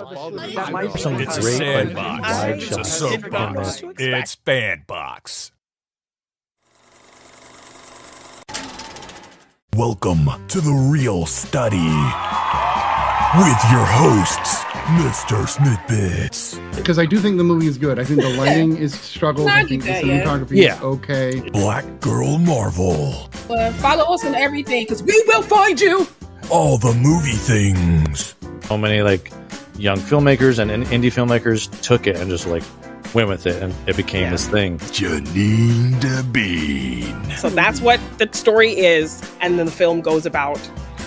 That might be Some It's a great, sandbox. wide It's shot a soap in box. there. It's Bandbox. Welcome to the Real Study with your hosts, Mr. Snitbits, Because I do think the movie is good. I think the lighting is struggles. I think the cinematography is okay. Black Girl Marvel, Follow us on everything because we will find you. all the movie things. So many young filmmakers and indie filmmakers took it and just went with it, and it became this thing. Janine DeBean. So that's what the story is, and then the film goes about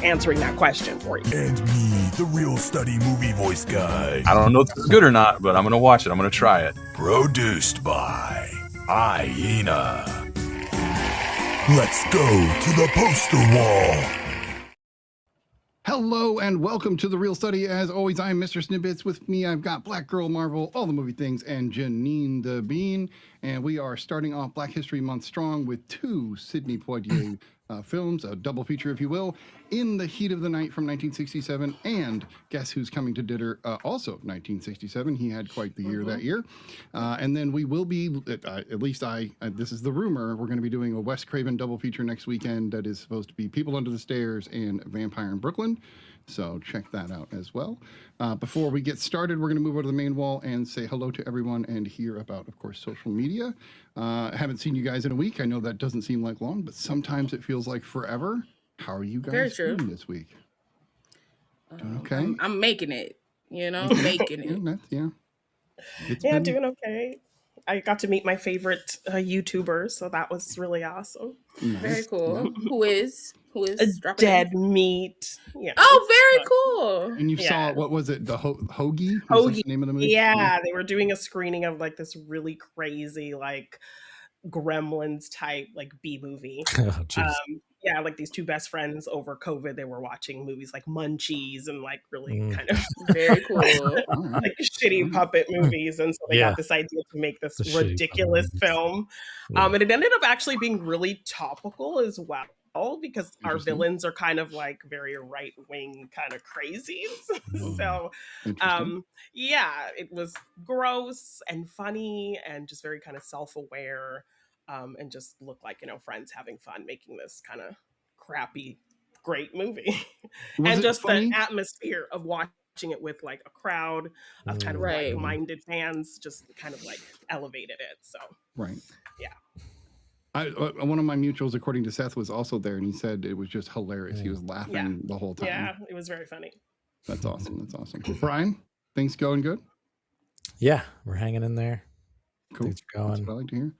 answering that question for you. And me, the Real Study movie voice guy. I don't know if it's good or not, but I'm going to watch it. I'm going to try it. Produced by Hyena. Let's go to the poster wall. Hello and welcome to The Real Study. As always, I'm Mr. Snippets. With me, I've got Black Girl Marvel, all the movie things, and Janine DeBean. And we are starting off Black History Month strong with two Sidney Poitier films, a double feature, if you will, In the Heat of the Night from 1967, and Guess Who's Coming to Dinner, also 1967. He had quite the year that year. And then we will be, at least this is the rumor, we're going to be doing a Wes Craven double feature next weekend that is supposed to be People Under the Stairs and Vampire in Brooklyn. So check that out as well. Before we get started, we're going to move over to the main wall and say hello to everyone and hear about, of course, social media. I haven't seen you guys in a week. I know that doesn't seem like long, but sometimes it feels like forever. How are you guys doing this week? Doing okay? I'm making it, making it. Yeah. Doing okay. I got to meet my favorite YouTuber, so that was really awesome. Nice. Very cool. Yeah. Who is dropping Dead in? Meat. Yeah. Oh, very cool. And you saw, what was it? The Hoagie? Was Hoagie. that the name of the movie? Yeah, they were doing a screening of this really crazy Gremlins type B movie. These two best friends over COVID, they were watching movies like Munchies and really kind of very cool shitty puppet movies, and so they got this idea to make this ridiculous film. And it ended up actually being really topical as well, because our villains are kind of very right-wing kind of crazies. So it was gross and funny and just very kind of self-aware, and just looked like friends having fun making this kind of crappy great movie. And just funny? The atmosphere of watching it with a crowd of kind of like-minded fans just kind of elevated it. So one of my mutuals, according to Seth, was also there, and he said it was just hilarious. He was laughing the whole time. Yeah, it was very funny. That's awesome. Brian, things going good? Yeah, we're hanging in there. Cool. Things are going. That's what I like to hear.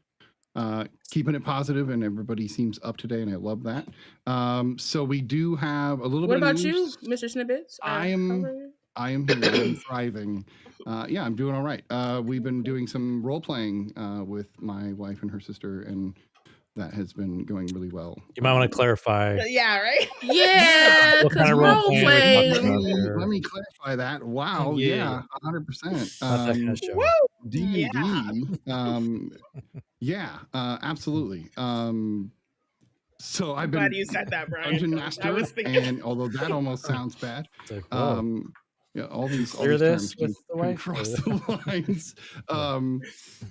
Keeping it positive, and everybody seems up to date, and I love that. So we do have a little bit of news. What about you, Mr. Snippets? I am here. I'm thriving. I'm doing all right. We've been doing some role playing with my wife and her sister, and that has been going really well. You might want to clarify. Yeah, right? Yeah, because role playing. Let me clarify that. Wow. Yeah, 100%. D&D. Absolutely. So I've been glad you said that, Brian. Dungeon Master, I was thinking. and although that almost sounds bad, all these this terms with the wife cross the lines.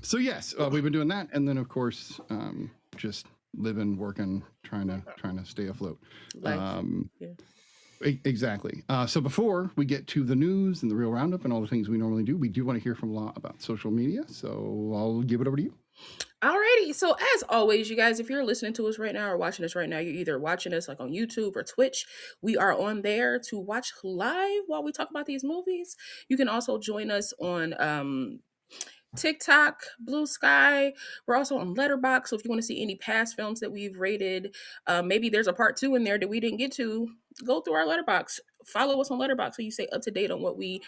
So yes, we've been doing that, and then of course, just living, working, trying to stay afloat. Exactly. So before we get to the news and the Reel Roundup and all the things we normally do, we do want to hear from Law about social media. So I'll give it over to you. Alrighty. So as always, you guys, if you're listening to us right now or watching us right now, you're either watching us on YouTube or Twitch. We are on there to watch live while we talk about these movies. You can also join us on TikTok, Blue Sky. We're also on Letterboxd. So if you want to see any past films that we've rated, maybe there's a part 2 in there that we didn't get to, go through our Letterboxd. Follow us on Letterboxd so you stay up to date on what we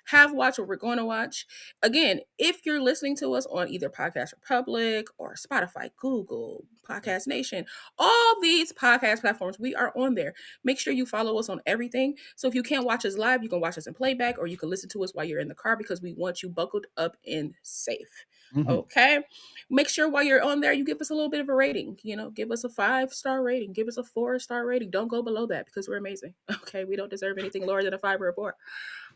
have watched or we're going to watch. Again, if you're listening to us on either Podcast Republic or Spotify, Google Podcast Nation, all these podcast platforms. We are on there. Make sure you follow us on everything. So if you can't watch us live, you can watch us in playback, or you can listen to us while you're in the car, because we want you buckled up and safe. Okay. Make sure while you're on there, you give us a little bit of a rating. Give us a 5-star rating. Give us a 4-star rating. Don't go below that, because we're amazing. Okay. We don't deserve anything lower than a 5 or a 4.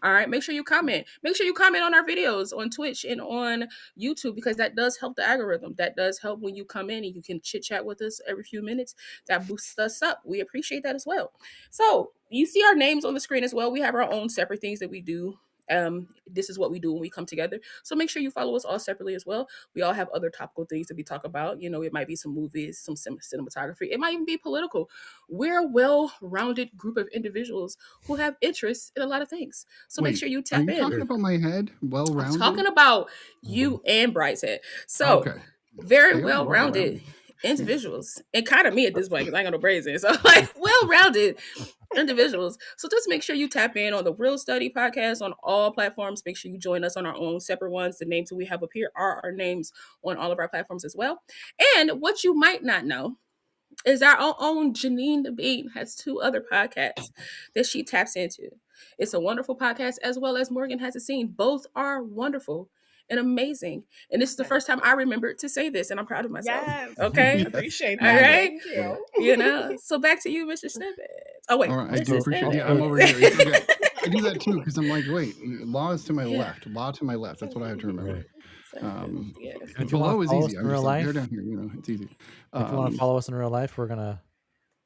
All right. Make sure you comment. Make sure you comment on our videos on Twitch and on YouTube, because that does help the algorithm. That does help when you come in and you can chit chat with us every few minutes. That boosts us up. We appreciate that as well. So you see our names on the screen as well. We have our own separate things that we do. This is what we do when we come together. So make sure you follow us all separately as well. We all have other topical things that we talk about. It might be some movies, some cinematography. It might even be political. We're a well-rounded group of individuals who have interests in a lot of things. So make sure you tap in. Are you talking about my head? Well-rounded? I'm talking about you and Bryce's head. So very well-rounded individuals, and kind of me at this point, because I ain't got no braids in. So well-rounded individuals. So just make sure you tap in on the Real Study podcast on all platforms. Make sure you join us on our own separate ones. The names that we have up here are our names on all of our platforms as well. And what you might not know is our own Janine the Bean has 2 other podcasts that she taps into. It's a wonderful podcast, as well as Morgan Has a Scene. Both are wonderful and amazing. And this is the first time I remembered to say this, and I'm proud of myself. Yes. Okay. Appreciate that. All right. Thank you. So back to you, Mr. Snippet. Oh, wait. All right, I do appreciate it. Yeah, I'm over here. I do that too, because I'm like, wait, Law is to my left. Law to my left. That's what I have to remember. Below is easy. I'm just like, they're down here, it's easy. If you want to follow us in real life, we're going to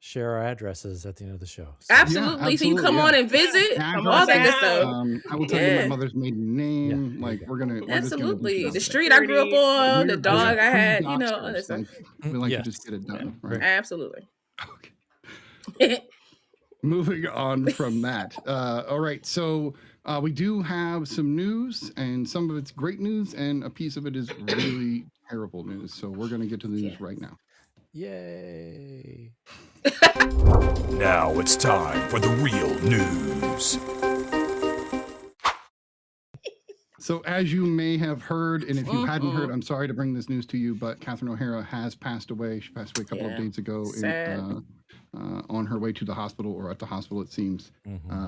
share our addresses at the end of the show. So. Absolutely. So you come on and visit. All that good stuff. I will tell you my mother's maiden name. Yeah. Like, we're absolutely. Gonna the street I grew up on, the dog I had, other stuff. We like to just get it done. Right? Absolutely. Okay. Moving on from that. All right. So we do have some news, and some of it's great news, and a piece of it is really terrible news. So we're going to get to the news right now. Yay. Now it's time for the real news. So as you may have heard, and if you hadn't heard, I'm sorry to bring this news to you, but Catherine O'Hara has passed away. She passed away a couple of days ago on her way to the hospital, or at the hospital, it seems,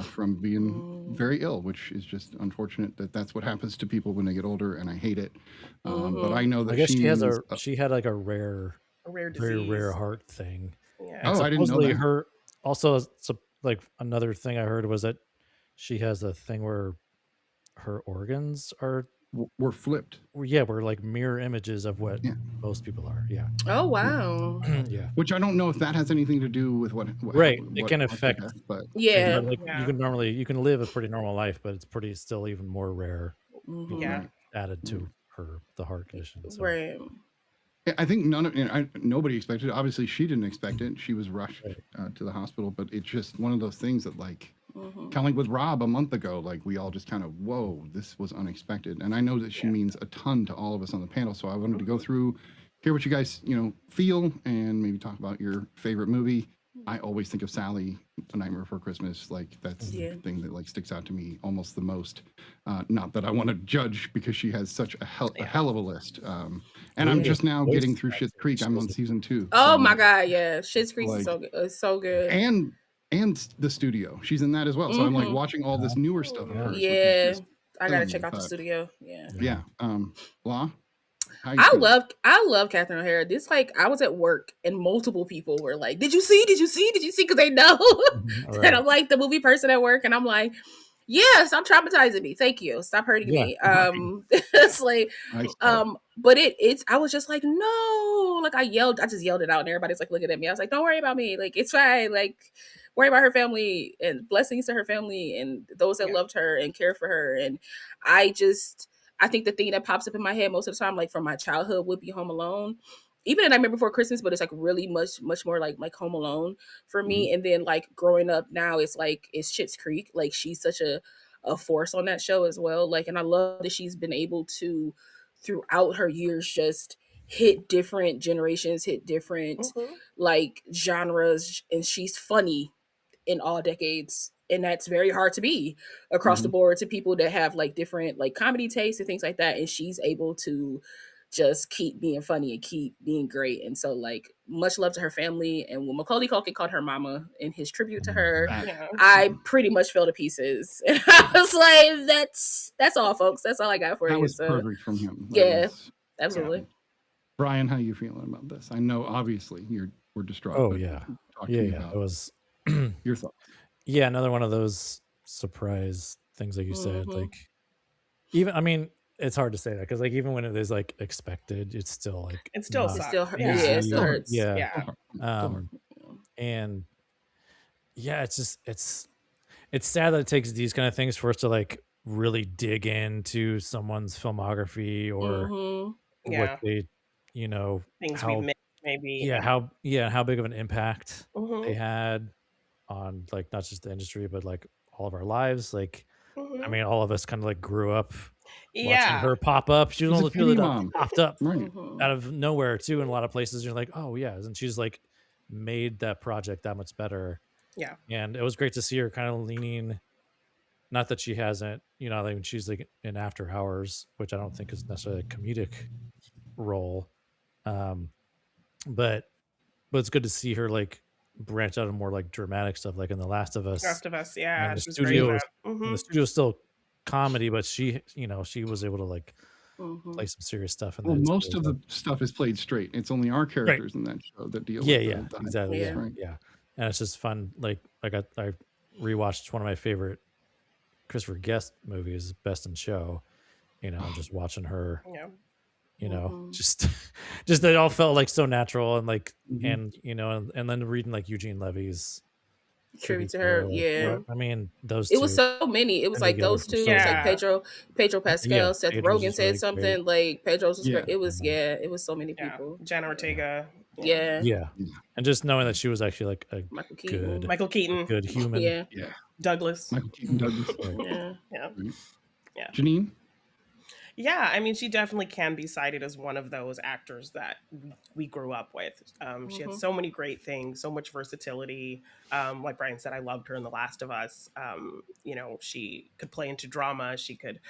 from being very ill, which is just unfortunate that that's what happens to people when they get older, and I hate it. But I know that she had like a rare disease. Very rare heart thing. Yeah. I didn't know that. Also, like another thing I heard was that she has a thing where her organs were flipped. We're like mirror images of what most people are. Yeah. Oh wow. Yeah. Which I don't know if that has anything to do with what it can affect. But you can live a pretty normal life, but it's still even more rare. Added to the heart condition. So. Right. I think nobody expected it. Obviously, she didn't expect it. She was rushed to the hospital, but it's just one of those things that, like, kind of like with Rob a month ago, like we all just kind of, whoa, this was unexpected. And I know that she means a ton to all of us on the panel, so I wanted to go through, hear what you guys, feel, and maybe talk about your favorite movie. I always think of Sally, A Nightmare Before Christmas. Like, that's the thing that, like, sticks out to me almost the most. Not that I want to judge, because she has such a hell of a list. And I'm just now getting through Schitt's Creek. I'm on season 2. Oh my God, yeah. Schitt's Creek is so good. And The Studio. She's in that as well. So I'm like watching all this newer stuff of hers. Yeah. I got to check out The Studio. Yeah. Yeah. Law? I love Catherine O'Hara. This, like, I was at work and multiple people were like, did you see? Because they know that I'm like the movie person at work. And I'm like, yeah, stop traumatizing me. Thank you. Stop hurting me. It's like, but it's, I was just like, no, like I just yelled it out and everybody's like looking at me. I was like, don't worry about me. Like, it's fine. Like, worry about her family, and blessings to her family and those that loved her and care for her. And I think the thing that pops up in my head most of the time, like from my childhood, would be Home Alone. Even in Nightmare Before Christmas, but it's like really much more like Home Alone for me. And then like growing up now, it's Schitt's Creek. Like, she's such a force on that show as well. Like, and I love that she's been able to, throughout her years, just hit different generations, hit different like genres, and she's funny in all decades. And that's very hard to be across the board to people that have like different like comedy tastes and things like that. And she's able to just keep being funny and keep being great. And so, like, much love to her family. And when Macaulay Culkin called her mama in his tribute to her, I pretty much fell to pieces. And I was like, that's all, folks. That's all I got for you. That was perfect from him. Absolutely. Brian, how are you feeling about this? I know, obviously, we're distraught. Oh, yeah. It was... your thoughts. Yeah, another one of those surprise things, like you said. Like, even, I mean, it's hard to say that because, like, even when it is like expected, it's still like it still sucks. It still hurts. Yeah. And yeah, it's just it's sad that it takes these kind of things for us to like really dig into someone's filmography or what they, you know, things we missed, maybe. How big of an impact they had on like not just the industry but like all of our lives. Like, I mean, all of us kind of like grew up watching her pop up. She was one of the people that popped up out of nowhere too in a lot of places. You're like, oh yeah, and she's like made that project that much better. Yeah, and it was great to see her kind of leaning. Not that she hasn't, you know, like she's like in After Hours, which I don't think is necessarily a comedic role, but it's good to see her like branch out of more like dramatic stuff, like in The Last of Us. Yeah. The studio is still comedy, but she, you know, she was able to like play some serious stuff. Well, most of the stuff is played straight. It's only our characters in that show that deal with the exactly. Yeah. And it's just fun. Like I rewatched one of my favorite Christopher Guest movies, Best in Show. You know, just watching her. You know, just it all felt like so natural and like and you know and then reading like Eugene Levy's tribute to her. I mean, those it was so many. It was like those two. It was like Pedro Pascal, Seth Rogen said something like Pedro's was great. It was it was so many people. Jenna Ortega. And just knowing that she was actually like a Michael Keaton, good human. Douglas. Michael Keaton Douglas. Janine. Yeah, I mean, she definitely can be cited as one of those actors that we grew up with. She had so many great things, so much versatility. Like Brian said, I loved her in The Last of Us. You know, she could play into drama. She could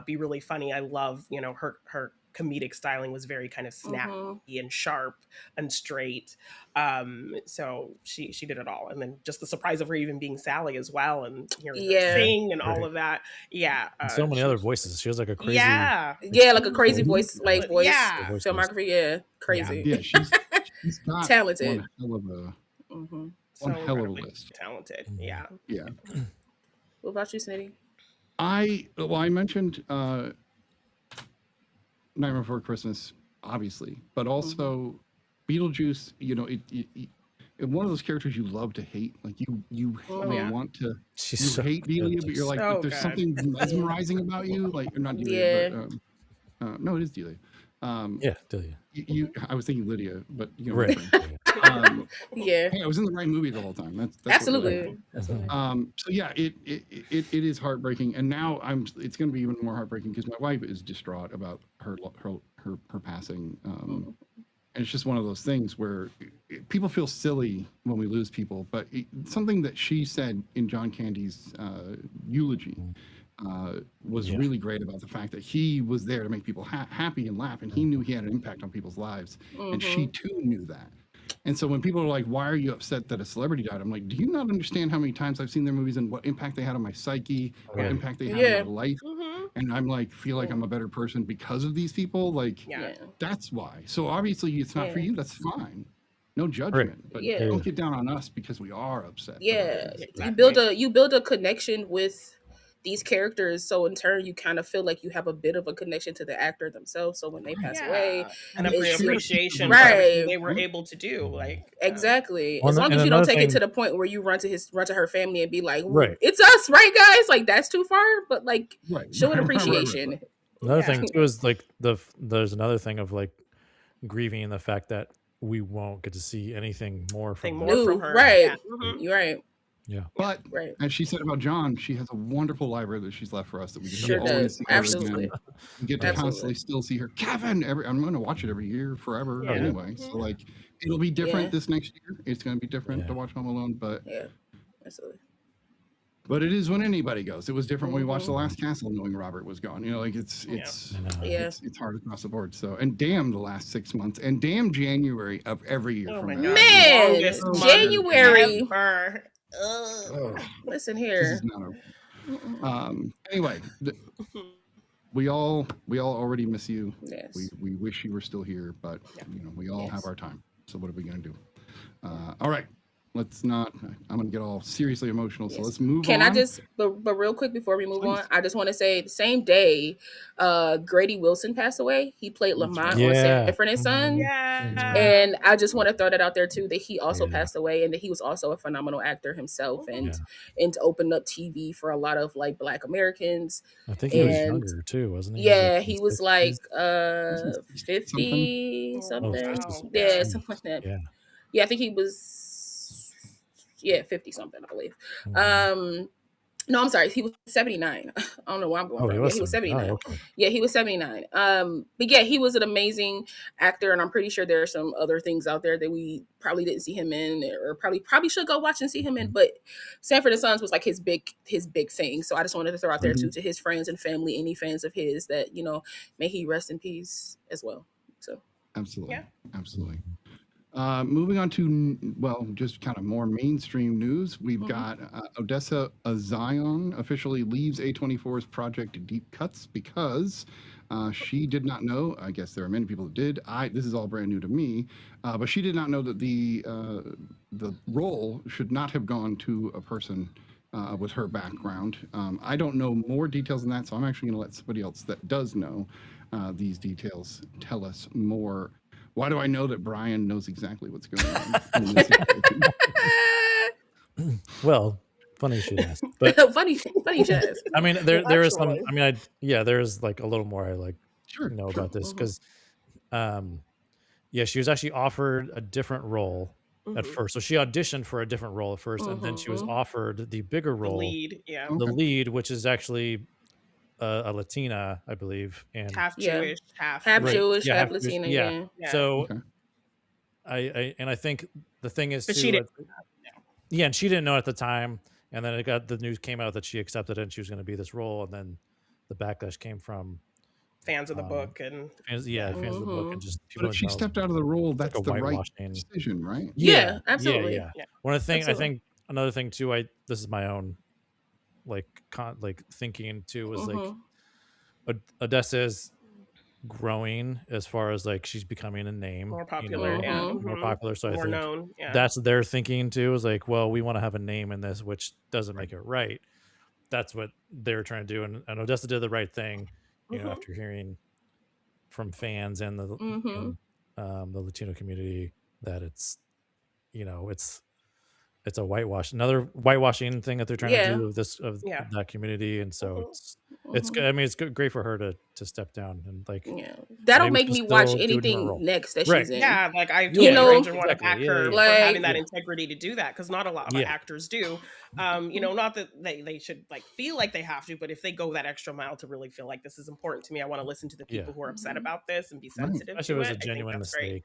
be really funny. I love, you know, her comedic styling was very kind of snappy and sharp and straight. So she did it all. And then just the surprise of her even being Sally as well and hearing her sing and all of that. Yeah. And so many other voices. She was like a crazy. Like a crazy voice, like voice filmography. Yeah. Crazy. Yeah, she's got talented. One hell of a list. Talented. Yeah. What about you, Snitty? I mentioned Nightmare Before Christmas, obviously, but also Beetlejuice. You know, it one of those characters you love to hate. Like you want to. You hate Delia, but you're like, but there's something mesmerizing about you. Like, not Delia, but no, it is Delia. Delia. I was thinking Lydia, but you know, right. Hey, I was in the right movie the whole time. That's absolutely. So yeah, it is heartbreaking, and now it's going to be even more heartbreaking because my wife is distraught about her passing, and it's just one of those things where people feel silly when we lose people, but something that she said in John Candy's eulogy was really great about the fact that he was there to make people happy and laugh, and he knew he had an impact on people's lives, and she too knew that. And so when people are like, why are you upset that a celebrity died? I'm like, do you not understand how many times I've seen their movies and what impact they had on my psyche, what impact they had on my life? And I'm like, feel like I'm a better person because of these people. Like, that's why. So obviously it's not for you. That's fine. No judgment, but don't get down on us because we are upset. You build a connection with these characters, so in turn you kind of feel like you have a bit of a connection to the actor themselves. So when they pass away, and appreciation for everything they were able to do, like exactly. As long as you don't take it to the point where you run to her family and be like, "It's us, right, guys?" Like that's too far. But like, show an appreciation. Another thing too is like there's another thing of like grieving the fact that we won't get to see anything more from her. Right. You're right. Yeah, but as she said about John, she has a wonderful library that she's left for us that we can always see. Absolutely, we get to constantly still see her. Kevin, I'm going to watch it every year forever anyway. So like, it'll be different this next year. It's going to be different to watch Home Alone, but absolutely. But it is when anybody goes. It was different when we watched The Last Castle, knowing Robert was gone. Like it's hard across the board. So, and damn the last 6 months, and damn January of every year from now. Man, January. Listen here. This is not anyway, we all already miss you. Yes. We wish you were still here, but we all have our time. So what are we gonna do? All right. Let's not. I'm gonna get all seriously emotional. So let's move on. Can I just, but real quick before we move on, I just want to say the same day, Grady Wilson passed away. He played Lamont on Sanford and Son, and I just want to throw that out there too, that he also passed away, and that he was also a phenomenal actor himself, and to open up TV for a lot of like Black Americans. I think he was younger too, wasn't he? Yeah, he was like 50 something. Yeah, something like that. Yeah, I think he was. 50 something, I believe. No, I'm sorry. He was 79. I don't know where I'm going from. He was 79. Okay. Yeah, he was 79. But yeah, he was an amazing actor, and I'm pretty sure there are some other things out there that we probably didn't see him in, or probably should go watch and see him in. But Sanford and Sons was like his big thing. So I just wanted to throw out there too, to his friends and family, any fans of his, that may he rest in peace as well. So absolutely, absolutely. Moving on to, just kind of more mainstream news. We've got Odessa Zion officially leaves A24's Project Deep Cuts because she did not know. I guess there are many people that did. This is all brand new to me, but she did not know that the role should not have gone to a person with her background. I don't know more details than that, so I'm actually going to let somebody else that does know these details tell us more. Why do I know that Brian knows exactly what's going on? Well, funny you should ask. But funny you should ask. I mean, there is some. I mean, there's like a little more I know about this because, she was actually offered a different role at first. So she auditioned for a different role at first, and then she was offered the bigger role, the lead, which is actually a Latina, I believe, and half Jewish, half Jewish, half Latina. Yeah. So, I think the thing is, but she didn't. And she didn't know at the time, and then the news came out that she accepted it and she was going to be this role, and then the backlash came from fans of the book and fans of the book, and just people. But if she stepped out of the role, that's the right decision, right? Yeah, absolutely. Yeah. One of the things I think, another thing too, this is my own thinking too, was Odessa is growing as far as she's becoming a name, more popular, more popular. So more I think known. That's their thinking too. Is we want to have a name in this, which doesn't make it right. That's what they're trying to do, and Odessa did the right thing. After hearing from fans and the Latino community that it's a another whitewashing thing that they're trying to do of that community, and so it's good. I mean, it's great for her to step down and that'll make me watch anything next that she's in. Yeah, I want to back her for having that integrity to do that, because not a lot of actors do. Not that they should feel like they have to, but if they go that extra mile to really feel like this is important to me, I want to listen to the people who are upset about this and be sensitive to it. It was a genuine mistake.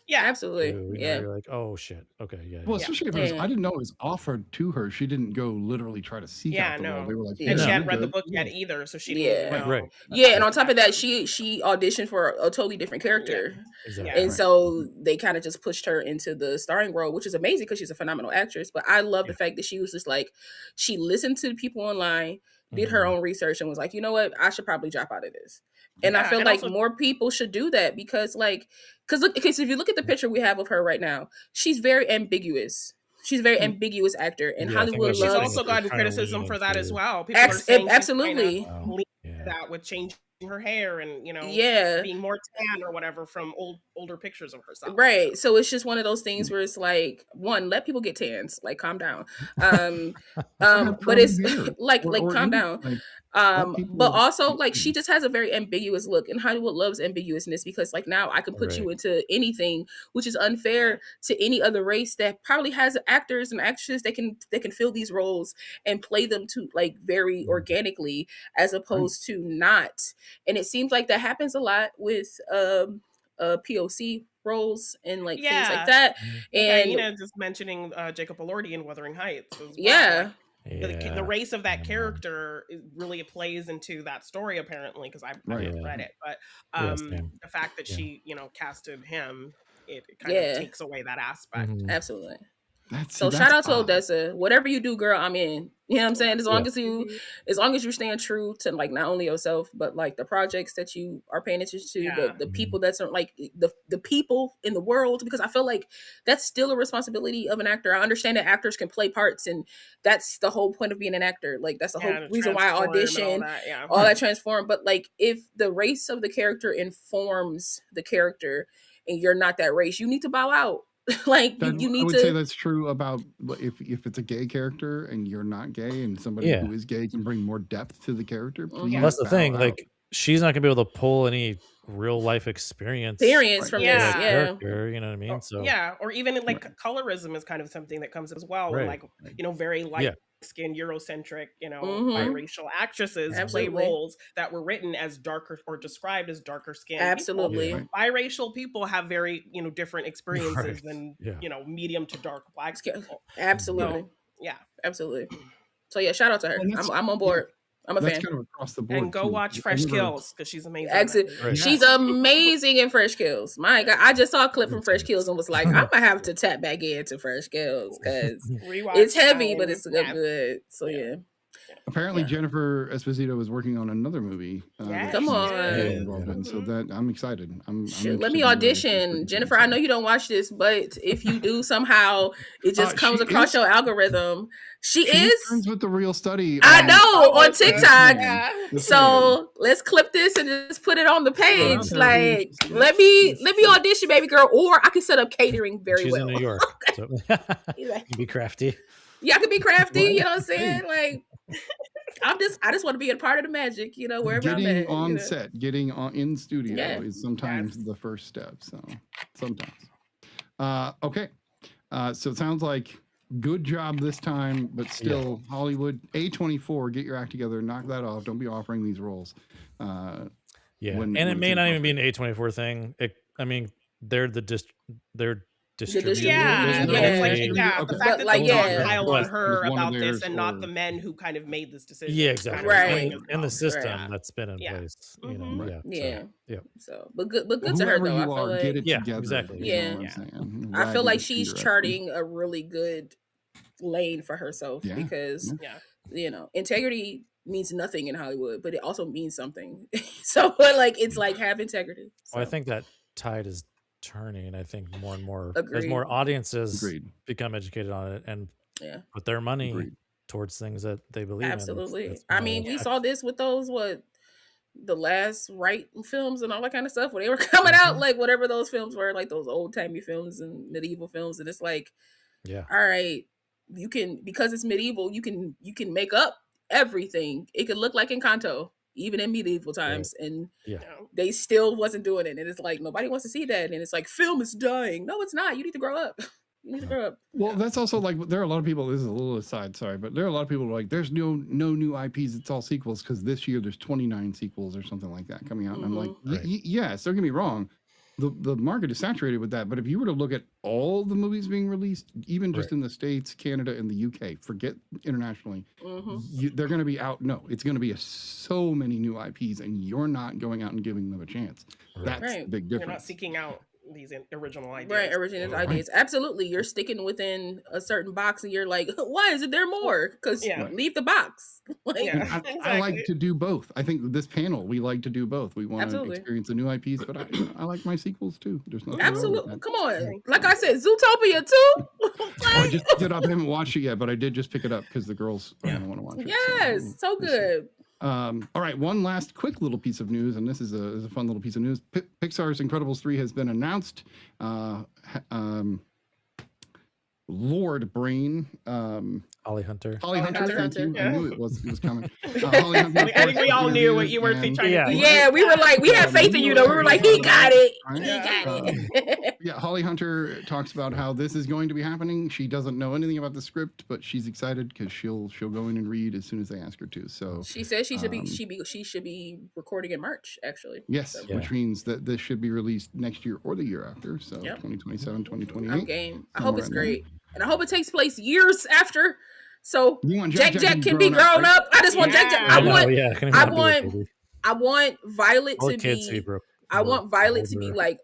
Yeah, absolutely. You're like, oh shit. Okay, yeah. Well, especially if I didn't know it was offered to her. She didn't go literally try to seek out the role. They were like, and she hadn't read the book yet either, so she didn't know. Right. Yeah, and on top of that, she auditioned for a totally different character, and so they kind of just pushed her into the starring role, which is amazing because she's a phenomenal actress. But I love the fact that she was just she listened to the people online, did her own research, and was like, you know what, I should probably drop out of this. And I feel more people should do that because if you look at the picture we have of her right now, she's very ambiguous. She's a very ambiguous actor, and Hollywood loves. She's also gotten criticism for that as well. People are saying absolutely that with changing her hair and being more tan or whatever from older pictures of herself. Right. So it's just one of those things where it's one, let people get tans, calm down. But it's calm down. But also she just has a very ambiguous look, and Hollywood loves ambiguousness because now I can put you into anything, which is unfair to any other race that probably has actors and actresses that can fill these roles and play them to very organically as opposed to not. And it seems like that happens a lot with POC roles and things like that. And just mentioning Jacob Elordi in Wuthering Heights. The race of that character really plays into that story, apparently, because I've read it. But the fact that she, casted him, it kind of takes away that aspect. Absolutely. So shout out to Odessa. Whatever you do, girl, I'm in. You know what I'm saying? As long as you're staying true to like not only yourself, but like the projects that you are paying attention to, the people that's like the people in the world, because I feel like that's still a responsibility of an actor. I understand that actors can play parts, and that's the whole point of being an actor. Like that's the whole reason why I audition, all that transform. But like if the race of the character informs the character and you're not that race, you need to bow out. Like you need to. I would say that's true about if it's a gay character and you're not gay, and somebody who is gay can bring more depth to the character. That's the thing. Like she's not gonna be able to pull any real life experience from this character. You know what I mean? So or even like colorism is kind of something that comes as well. When like very light skin Eurocentric, biracial actresses play roles that were written as darker or described as darker skinned. Absolutely. People. Biracial people have very, different experiences than, medium to dark black people. Absolutely. So, absolutely. So shout out to her. I'm on board. I'm a fan. Kind of across the board. And go watch Fresh Kills because she's amazing. She's amazing in Fresh Kills. My God, I just saw a clip from Fresh Kills and was like, I'm gonna have to tap back into Fresh Kills because it's heavy, but it's good. So Apparently, Jennifer Esposito is working on another movie. Come on. So that I'm excited. Let me audition, Jennifer. I know you don't watch this, but if you do somehow, it just comes across your algorithm. She is friends with the Real Study. I know on TikTok. So let's clip this and just put it on the page. Like, let me audition, baby girl, or I can set up catering very well. She's in New York. So you can be crafty. Yeah, I can be crafty. You know what I'm saying? Like, I just want to be a part of the magic. Wherever getting I'm at. On set, getting in studio is sometimes the first step. So sometimes. Okay. So it sounds like good job this time, but still Hollywood A24. Get your act together. Knock that off. Don't be offering these roles. And it may not even be an A24 thing. They're distributed. The fact that they don't pile on her about this and not the men who kind of made this decision. Yeah, exactly. Right. In the system that's been in place. So, but good to her though. I feel like get it together. Exactly. Yeah. I feel like she's charting a really good lane for herself because integrity means nothing in Hollywood, but it also means something. So like it's like have integrity. So. Well, I think that tide is turning. I think more and more as more audiences become educated on it and put their money towards things that they believe in. It's I mean, we saw this with those the last right films and all that kind of stuff where they were coming out, like whatever those films were, like those old timey films and medieval films, and it's like, all right, you can, because it's medieval, you can make up everything. It could look like Encanto even in medieval times, and they still wasn't doing it, and it's like nobody wants to see that, and it's like film is dying. No, it's not. You need to grow up. You need to grow up. Well, that's also like there are a lot of people. This is a little aside, sorry, but there are a lot of people who are like, there's no new IPs. It's all sequels because this year there's 29 sequels or something like that coming out, and I'm like, yes, don't get me wrong. The market is saturated with that, but if you were to look at all the movies being released, even just in the States, Canada, and the UK, forget internationally, they're going to be out. No, it's going to be so many new IPs, and you're not going out and giving them a chance. That's the big difference. You're not seeking out these original ideas. Right, original ideas. Absolutely. You're sticking within a certain box and you're like, why isn't there more? Because leave the box. I like to do both. I think this panel, we like to do both. We want to experience the new IPs, but I like my sequels too. There's nothing absolutely. Come on. Like I said, Zootopia too. I just picked it up. I haven't watched it yet, but I did just pick it up because the girls want to watch it. Yes, so good. All right, one last quick little piece of news, and this is a fun little piece of news. Pixar's Incredibles 3 has been announced. Lord Brain, Holly Hunter. Thank you. I knew it was coming. Holly Hunter, I think we all knew what you were trying to do. Yeah, we were like, we had faith in you, though. We were like, he got it. He got it. Holly Hunter talks about how this is going to be happening. She doesn't know anything about the script, but she's excited because she'll go in and read as soon as they ask her to. So she says she should be recording in March, actually. Yes, so. Which means that this should be released next year or the year after. So 2027, 2028. I'm game. I hope it's great. And I hope it takes place years after So Jack can be grown up. I just want Jack. I want Violet to be. I want Violet to be like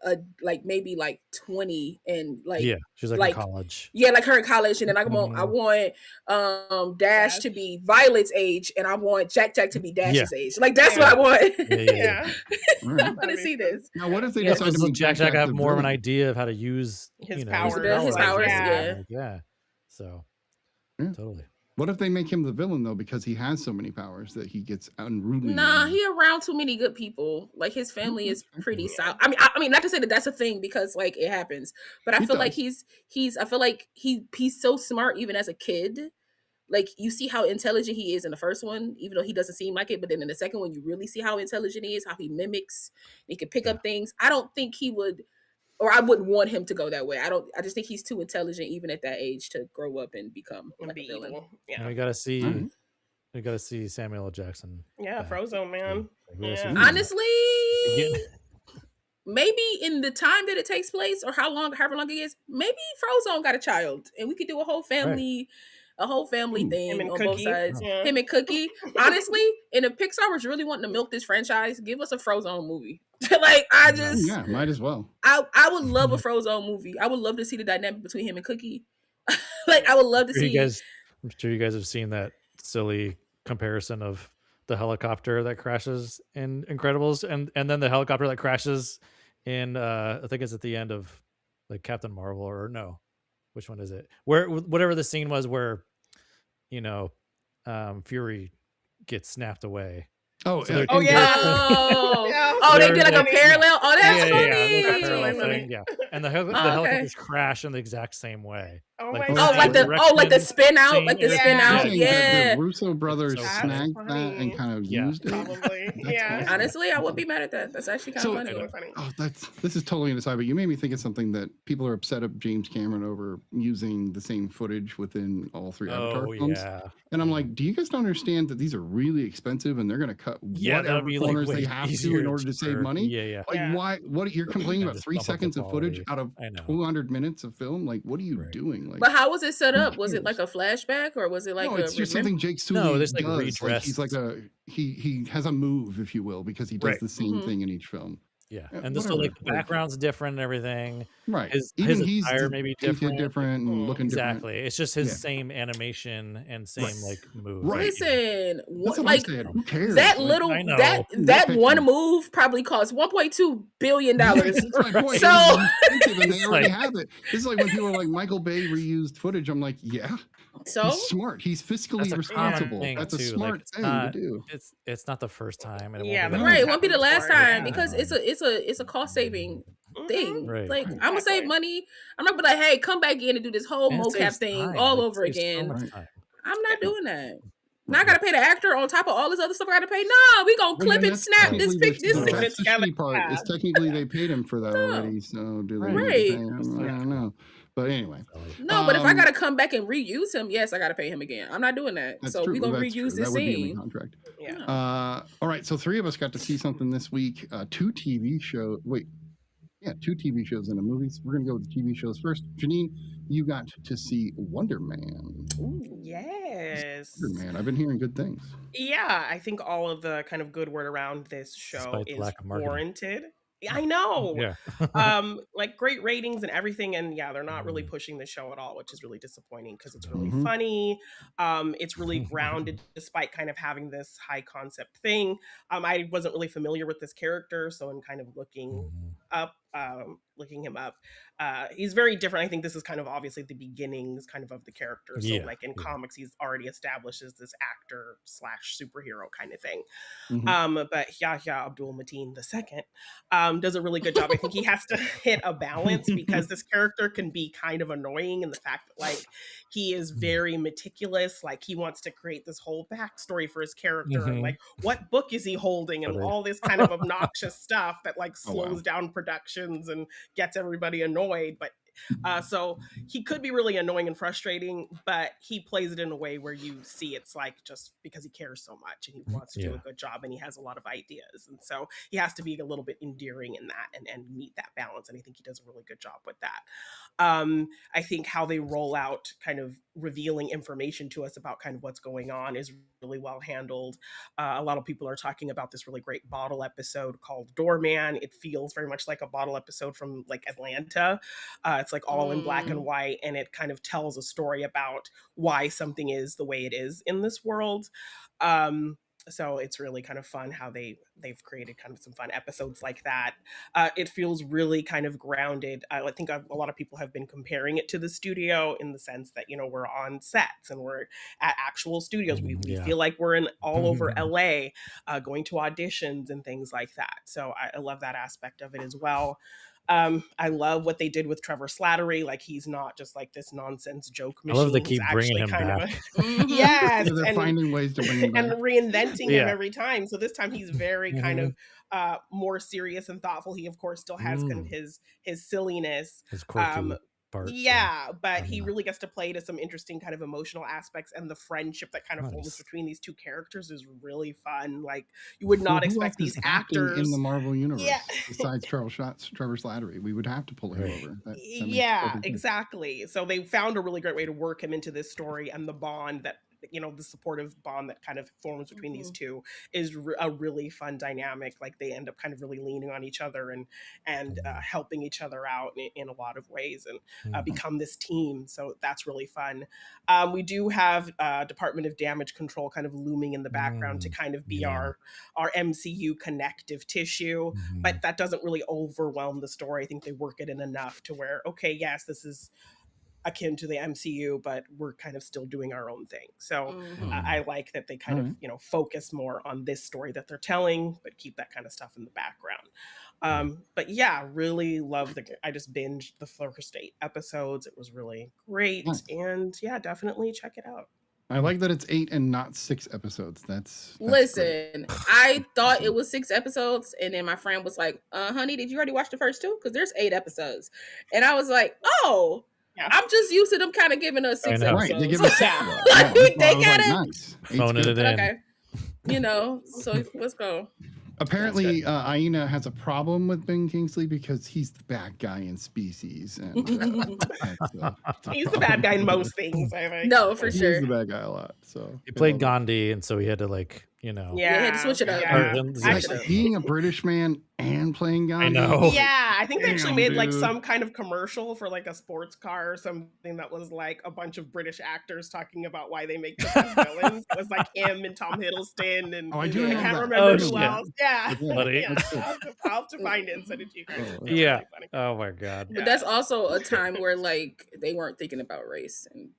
maybe like 20 and like she's like in college. Yeah, like her in college, and then I want Dash to be Violet's age, and I want Jack to be Dash's age. Like that's what I want. Yeah. I want to see this. Now, what if they decide to make Jack have more of an idea of how to use his powers? His powers, yeah. So totally. What if they make him the villain though, because he has so many powers that he gets unruly? Nah, he around too many good people. Like his family is pretty solid. I mean, not to say that that's a thing because like it happens, but I feel like he's so smart even as a kid. Like you see how intelligent he is in the first one, even though he doesn't seem like it. But then in the second one, you really see how intelligent he is, how he mimics, he can pick up things. I don't think he would. Or I wouldn't want him to go that way. I just think he's too intelligent, even at that age, to grow up and become like a villain. Yeah, and we gotta see Samuel L. Jackson. Yeah, Frozone, man. Yeah. Honestly, maybe in the time that it takes place, or however long it is, maybe Frozone got a child, and we could do a whole family. A whole family thing on both sides. Yeah. Him and Cookie. Honestly, and if Pixar was really wanting to milk this franchise, give us a Frozone movie. Like might as well. I would love a Frozone movie. I would love to see the dynamic between him and Cookie. Like I would love to see. I'm sure you guys have seen that silly comparison of the helicopter that crashes in Incredibles, and then the helicopter that crashes in I think it's at the end of like Captain Marvel, or no, which one is it? Where whatever the scene was where Fury gets snapped away. Oh, so they did like a parallel. Oh, that's funny. Yeah, and the helicopters crash in the exact same way. Like the spin out, Yeah, the Russo brothers snagged that and kind of used it. Probably. Yeah. Honestly, I wouldn't be mad at that. That's actually kind of funny. Oh, this is totally an aside, but you made me think of something that people are upset of James Cameron over using the same footage within all three Avatar films. Yeah. And I'm like, do you guys not understand that these are really expensive and they're going to cut whatever corners they have to in order to save money? Yeah. Like, why? What you're complaining about 3 seconds of footage out of 200 minutes of film? Like, what are you doing? Like, but how was it set up? Was it like a flashback, or was it like it's just something Jake Sully does? Like redressed. He's like he has a move, if you will, because he does the same thing in each film. Yeah, and so like the background's different and everything. Right. His attire maybe different and looking exactly. It's just his same animation and same like move. Right. Listen, like who cares? That little that one move probably cost $1.2 billion. That's my point. So and they already have it. This is like when people are like Michael Bay reused footage. I'm like, yeah. So he's smart. He's fiscally responsible. That's a smart thing to do. It's not the first time. And it won't be the last time because it's a cost saving thing. Right. Like I'm gonna save money. I'm not gonna be like, hey, come back in and do this whole mocap thing all over again. I'm not doing that. Now I gotta pay the actor on top of all this other stuff I gotta pay. No, we gonna clip and snap this picture. That's the shitty part. Is technically they paid him for that already. So do they? Right. I don't know. But anyway. No, but if I gotta come back and reuse him, yes, I gotta pay him again. I'm not doing that. So we're gonna reuse this scene. Contract. Yeah. All right. So 3 of us got to see something this week. 2 TV shows. 2 TV shows and a movie. So we're gonna go with the TV shows first. Janine, you got to see Wonder Man. Ooh, yes. Wonder Man. I've been hearing good things. Yeah, I think all of the kind of good word around this show is warranted. I know. Yeah. Like great ratings and everything, and they're not really pushing the show at all, which is really disappointing because it's really funny. It's really grounded despite kind of having this high concept thing. I wasn't really familiar with this character, so in kind of looking him up, he's very different. I think this is kind of obviously the beginnings kind of the character. So like in comics, he's already established as this actor / superhero kind of thing. But Yahya Abdul-Mateen II does a really good job. I think he has to hit a balance because this character can be kind of annoying in the fact that like he is very meticulous. Like he wants to create this whole backstory for his character and like what book is he holding and all this kind of obnoxious stuff that like slows down productions and gets everybody annoyed. But So he could be really annoying and frustrating, but he plays it in a way where you see it's like just because he cares so much and he wants to do a good job and he has a lot of ideas. And so he has to be a little bit endearing in that and meet that balance. And I think he does a really good job with that. I think how they roll out kind of revealing information to us about kind of what's going on is really well handled. A lot of people are talking about this really great bottle episode called Doorman. It feels very much like a bottle episode from like Atlanta. It's like all in black and white, and it kind of tells a story about why something is the way it is in this world. So it's really kind of fun how they've created kind of some fun episodes like that. It feels really kind of grounded. I think a lot of people have been comparing it to the studio in the sense that, you know, we're on sets and we're at actual studios. We feel like we're in all over LA, going to auditions and things like that. So I love that aspect of it as well. I love what they did with Trevor Slattery. Like, he's not just like this nonsense joke machine. I love they keep bringing him back. Yes, so they're finding ways to bring him back and reinventing him every time. So this time he's very kind of more serious and thoughtful. He of course still has kind of his silliness. His quirky part. But he really gets to play to some interesting kind of emotional aspects, and the friendship that kind of forms between these two characters is really fun. Like, you would not expect these actors in the Marvel universe besides Trevor Slattery. We would have to pull him over. That exactly. So they found a really great way to work him into this story, and the bond that, you know, the supportive bond that kind of forms between these two is a really fun dynamic. Like, they end up kind of really leaning on each other and helping each other out in a lot of ways, and become this team. So that's really fun. We do have Department of Damage Control kind of looming in the background to kind of be our MCU connective tissue, but that doesn't really overwhelm the story. I think they work it in enough to where, okay, yes, this is akin to the MCU, but we're kind of still doing our own thing. So I like that they kind of, you know, focus more on this story that they're telling, but keep that kind of stuff in the background. But yeah, really love I just binged the first 8 episodes. It was really great. And yeah, definitely check it out. I like that it's 8 and not 6 episodes. That's listen, great. I thought it was 6 episodes, and then my friend was like, honey, did you already watch the first 2? Because there's 8 episodes. And I was like, oh, I'm just used to them kind of giving us 6 episodes. Right, they give us they gotta nice. Phoning it in. Okay. You know, so let's go. Apparently, Aina has a problem with Ben Kingsley because he's the bad guy in Species. And, he's the bad guy in most things, I think. No, for sure. He's the bad guy a lot. So he played Gandhi, and so he had to, like, you know. Yeah, he had to switch it up. Like being a British man and playing Gandhi. I know. Yeah, I think they actually made like some kind of commercial for like a sports car or something that was like a bunch of British actors talking about why they make these villains. It was like him and Tom Hiddleston and I can't remember who else. Yeah. I'll have to find it and send it to you guys. Yeah. Really, oh my God. But that's also a time where like they weren't thinking about race and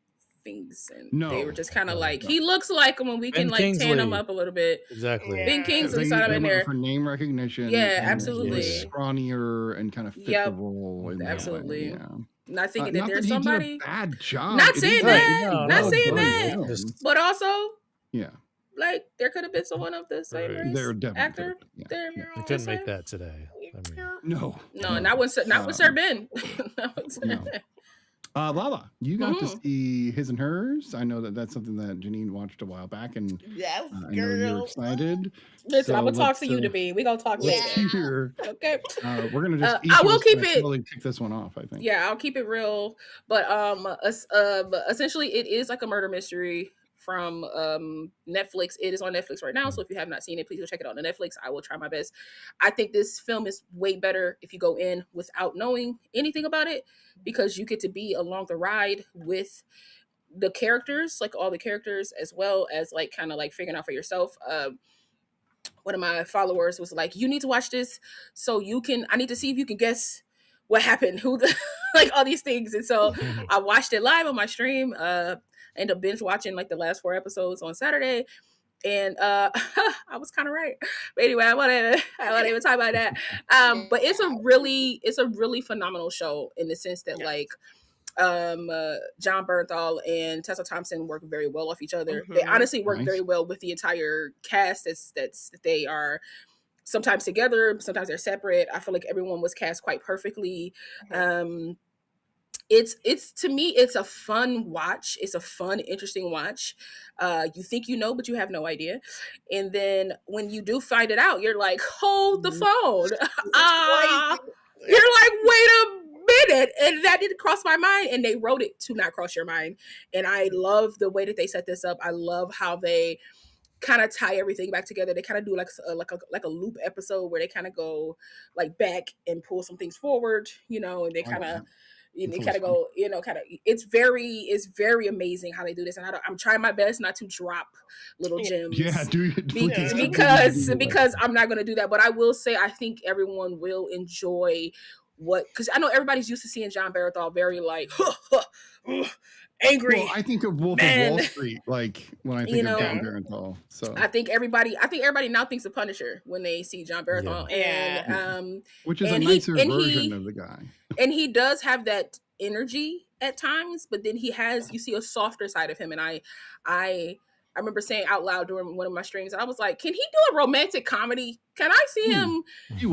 things, and they were just kind of like, he looks like him, and we can like tan him up a little bit. Exactly. Ben Kingsley saw him in there for name recognition. Yeah, absolutely. Scrawnier and kind of fit the role. Absolutely. Yeah. Not thinking that there's somebody. Did a bad job. Not saying that. Not saying that. But also, like there could have been someone of the same race actor. They couldn't make that today. I mean, no, not with Sir Ben. No. Lala, you got to see His and Hers. I know that's something that Janine watched a while back, and I know you're excited. Listen, I'm gonna talk to you to be. We're gonna talk later. Okay. We're gonna just. I will keep it. Really kick this one off. I think. Yeah, I'll keep it real. But essentially, it is like a murder mystery from Netflix. It is on Netflix right now, so if you have not seen it, please go check it out on Netflix. I will try my best. I think this film is way better if you go in without knowing anything about it, because you get to be along the ride with the characters, like all the characters, as well as like kind of like figuring out for yourself. One of my followers was like, you need to watch this so I need to see if you can guess what happened, like all these things. And so I watched it live on my stream. Ended up binge watching like the last 4 episodes on Saturday, and I was kind of right. But anyway, I won't even talk about that. But it's a really phenomenal show in the sense that like John Bernthal and Tessa Thompson work very well off each other. They honestly work very well with the entire cast. They are sometimes together, sometimes they're separate. I feel like everyone was cast quite perfectly. it's to me, it's a fun watch. It's a fun, interesting watch. You think you know, but you have no idea. And then when you do find it out, you're like, hold the phone. You're like, wait a minute. And that didn't cross my mind. And they wrote it to not cross your mind. And I love the way that they set this up. I love how they kind of tie everything back together. They kind of do like a loop episode where they kind of go like back and pull some things forward, you know, and they kind of go, you know, it's very amazing how they do this. And I'm trying my best not to drop little gems. Yeah, because I'm not going to do that. But I will say, I think everyone will enjoy because I know everybody's used to seeing John Bernthal very like, angry. Well, I think of Wolf of Wall Street, like when I think of John Bernthal. So I think everybody now thinks of Punisher when they see John Bernthal, and which is a nicer version of the guy. And he does have that energy at times, but then you see a softer side of him. And I remember saying out loud during one of my streams, and I was like, can he do a romantic comedy? Can I see him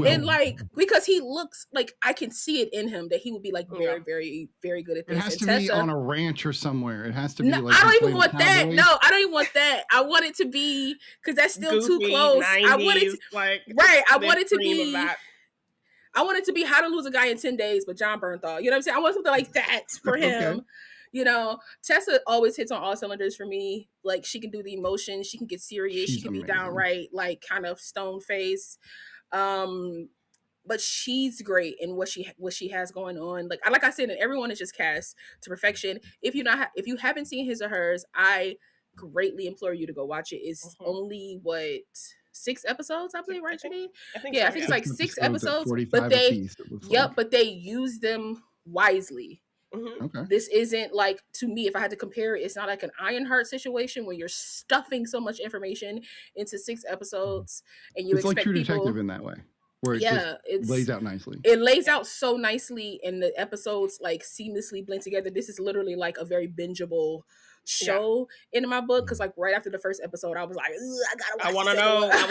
in like, because he looks like, I can see it in him that he would be like very, very, very good at this. It has to be on a ranch or somewhere. It has to be like, I don't even want that. No, I don't even want that. I want it to be, because that's still goofy, too close. 90s, I want it to, like, I want it to be, I want it to be How to Lose a Guy in 10 Days, but John Bernthal. You know what I'm saying? I want something like that for him. Okay. You know, Tessa always hits on all cylinders for me. Like, she can do the emotion, she can get serious, she can be downright like kind of stone face. But she's great in what she has going on. Like I said, and everyone is just cast to perfection. If you haven't seen his or hers, I greatly implore you to go watch it. It's only 6 episodes, I believe, right, Janine? I think it's like 6 episodes. But they use them wisely. Mm-hmm. Okay. This isn't like, to me, if I had to compare it, it's not like an Ironheart situation where you're stuffing so much information into 6 episodes and you expect like True Detective in that way, where it lays out nicely. It lays out so nicely, and the episodes like seamlessly blend together. This is literally like a very bingeable show in my book, because like right after the first episode I was like, I want to know. I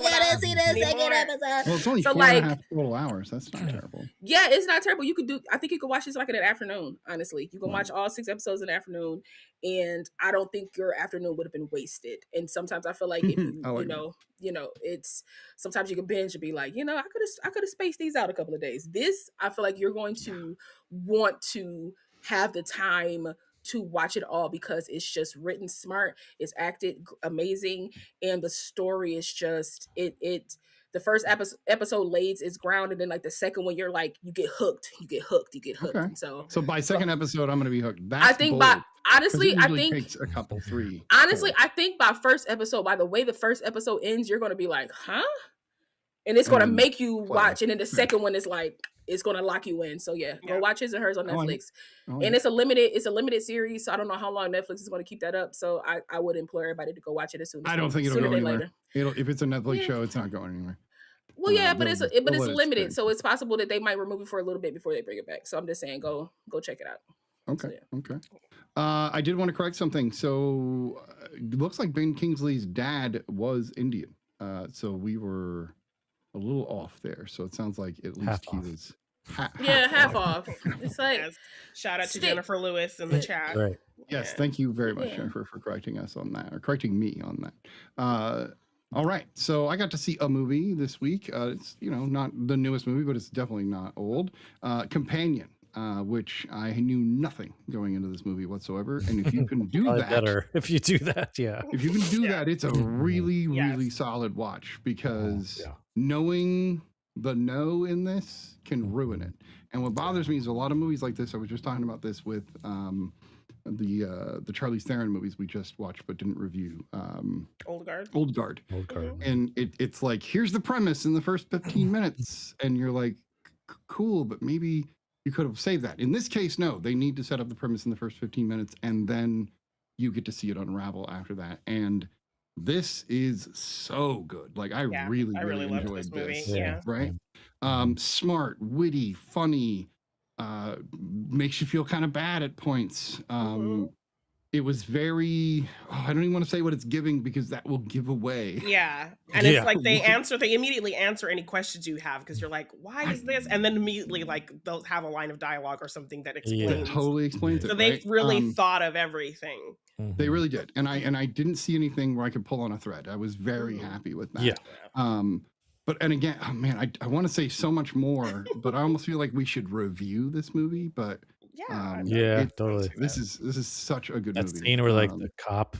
gotta see the second episode. Well, it's only 4.5 total hours. That's not terrible. Yeah, it's not terrible. I think you could watch this like in an afternoon. Honestly, you can watch all 6 episodes in the afternoon, and I don't think your afternoon would have been wasted. And sometimes I feel like if you it's sometimes you can binge and be like, I could have spaced these out a couple of days. This, I feel like you're going to want to have the time to watch it all, because it's just written smart, it's acted amazing, and the story is just the first episode lays its ground, and then like the second one, you're like, you get hooked. Okay. So by second episode, I'm going to be hooked. That's I think bold, I think takes a couple, 3. Honestly, 4. I think by first episode, by the way the first episode ends, you're going to be like, huh? And it's going to make you watch, and then the second one is like, it's going to lock you in. So go watch His and Hers on Netflix. And it's a limited series, so I don't know how long Netflix is going to keep that up. So I would implore everybody to go watch it as soon as I don't think it'll go anywhere. If it's a Netflix show, it's not going anywhere. Well, but it's limited, so it's possible that they might remove it for a little bit before they bring it back. So I'm just saying, go check it out. Okay. Okay. I did want to correct something. So it looks like Ben Kingsley's dad was Indian. So we were a little off there. So it sounds like at least he was half off. It's like, shout out to Jennifer Lewis in the chat. Right. Yes, thank you very much, Jennifer, for correcting us on that, or correcting me on that. All right, so I got to see a movie this week. It's not the newest movie, but it's definitely not old. Companion, which I knew nothing going into this movie whatsoever. And if you can do that, better if you do that, if you can do that, it's a really, really solid watch, because knowing the no in this can ruin it. And what bothers me is a lot of movies like this. I was just talking about this with the Charlize Theron movies we just watched but didn't review. Old Guard. And it's like, here's the premise in the first 15 minutes, and you're like, cool, but maybe you could have saved that. In this case, no, they need to set up the premise in the first 15 minutes, and then you get to see it unravel after that. And this is so good. Like, I really enjoyed this. Yeah. Right? Smart, witty, funny, makes you feel kind of bad at points. it was very, I don't even want to say what it's giving because that will give away. Yeah. And it's like they immediately answer any questions you have because you're like, why is this? And then immediately like they'll have a line of dialogue or something that explains. That totally explains it. So they've really thought of everything. They really did. And I didn't see anything where I could pull on a thread. I was very happy with that. Yeah. But and again, oh man, I want to say so much more, but I almost feel like we should review this movie. But totally. This is such a good movie. That scene where like the cop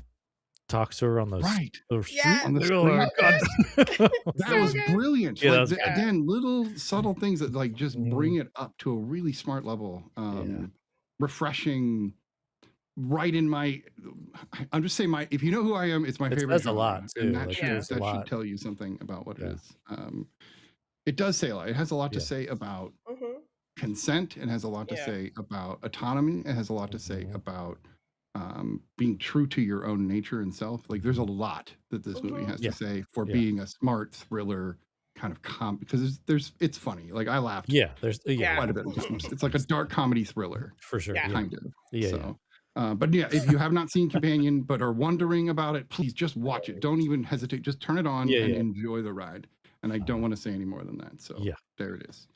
talks to her on the right street. On the street. That was brilliant. Yeah, like, again, little subtle things that like just bring it up to a really smart level. Refreshing. Right in my, I'm just saying if you know who I am, it's my favorite. Says a lot too. And that should tell you something about what it is. It does say a lot. It has a lot to say about consent. It has a lot to say about autonomy. It has a lot to say about being true to your own nature and self. Like there's a lot that this movie has to say for being a smart thriller kind of because it's funny. Like I laughed. There's quite a bit of times. It's like a dark comedy thriller for sure. Kind of. But if you have not seen Companion but are wondering about it, please just watch it. Don't even hesitate. Just turn it on and enjoy the ride. And I don't want to say any more than that. So there it is.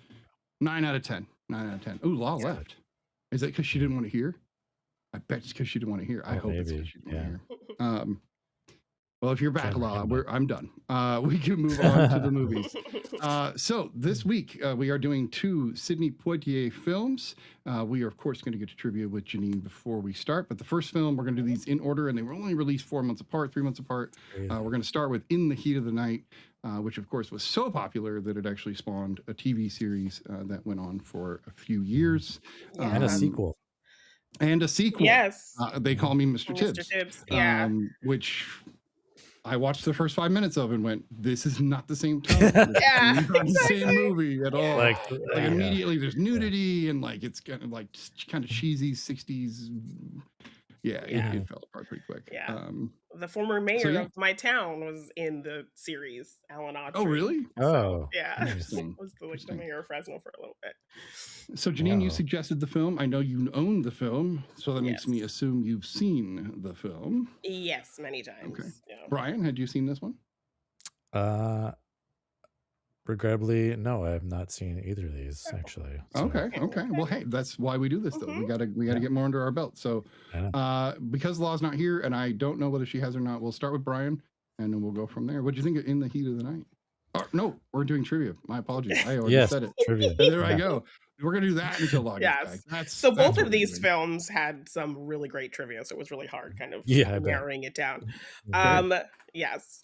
9 out of 10. 9 out of 10. Ooh, Law left. Is it because she didn't want to hear? I bet it's because she didn't want to hear. I hope it's because she didn't want to hear. Well, if you're back, Law, I'm done. We can move on to the movies. So this week, we are doing 2 Sidney Poitier films. We are, of course, going to get to trivia with Janine before we start. But the first film, we're going to do these in order, and they were only released 4 months apart, 3 months apart. We're going to start with In the Heat of the Night, which, of course, was so popular that it actually spawned a TV series that went on for a few years. And a sequel. Yes. They call me Mr. Tibbs. Mr. Tibbs, which I watched the first 5 minutes of and went, this is not the same tone. Not the same movie at all. Like immediately there's nudity and like it's kind of cheesy 60s. It fell apart pretty quick. The former mayor of my town was in the series, Alan Autry. Oh, really? So, was the mayor of Fresno for a little bit. So, Janine, you suggested the film. I know you own the film, so that makes me assume you've seen the film. Yes, many times. Okay. Brian, had you seen this one? Regrettably, no, I have not seen either of these actually. So. Okay. Well, hey, that's why we do this, though. We gotta get more under our belt. So, because Law's not here, and I don't know whether she has or not, we'll start with Brian, and then we'll go from there. What do you think of In the Heat of the Night? No, we're doing trivia. My apologies. I already said it. Trivia. There I go. We're gonna do that until Law gets back. So both of these films had some really great trivia, so it was really hard, kind of narrowing it down. Yes.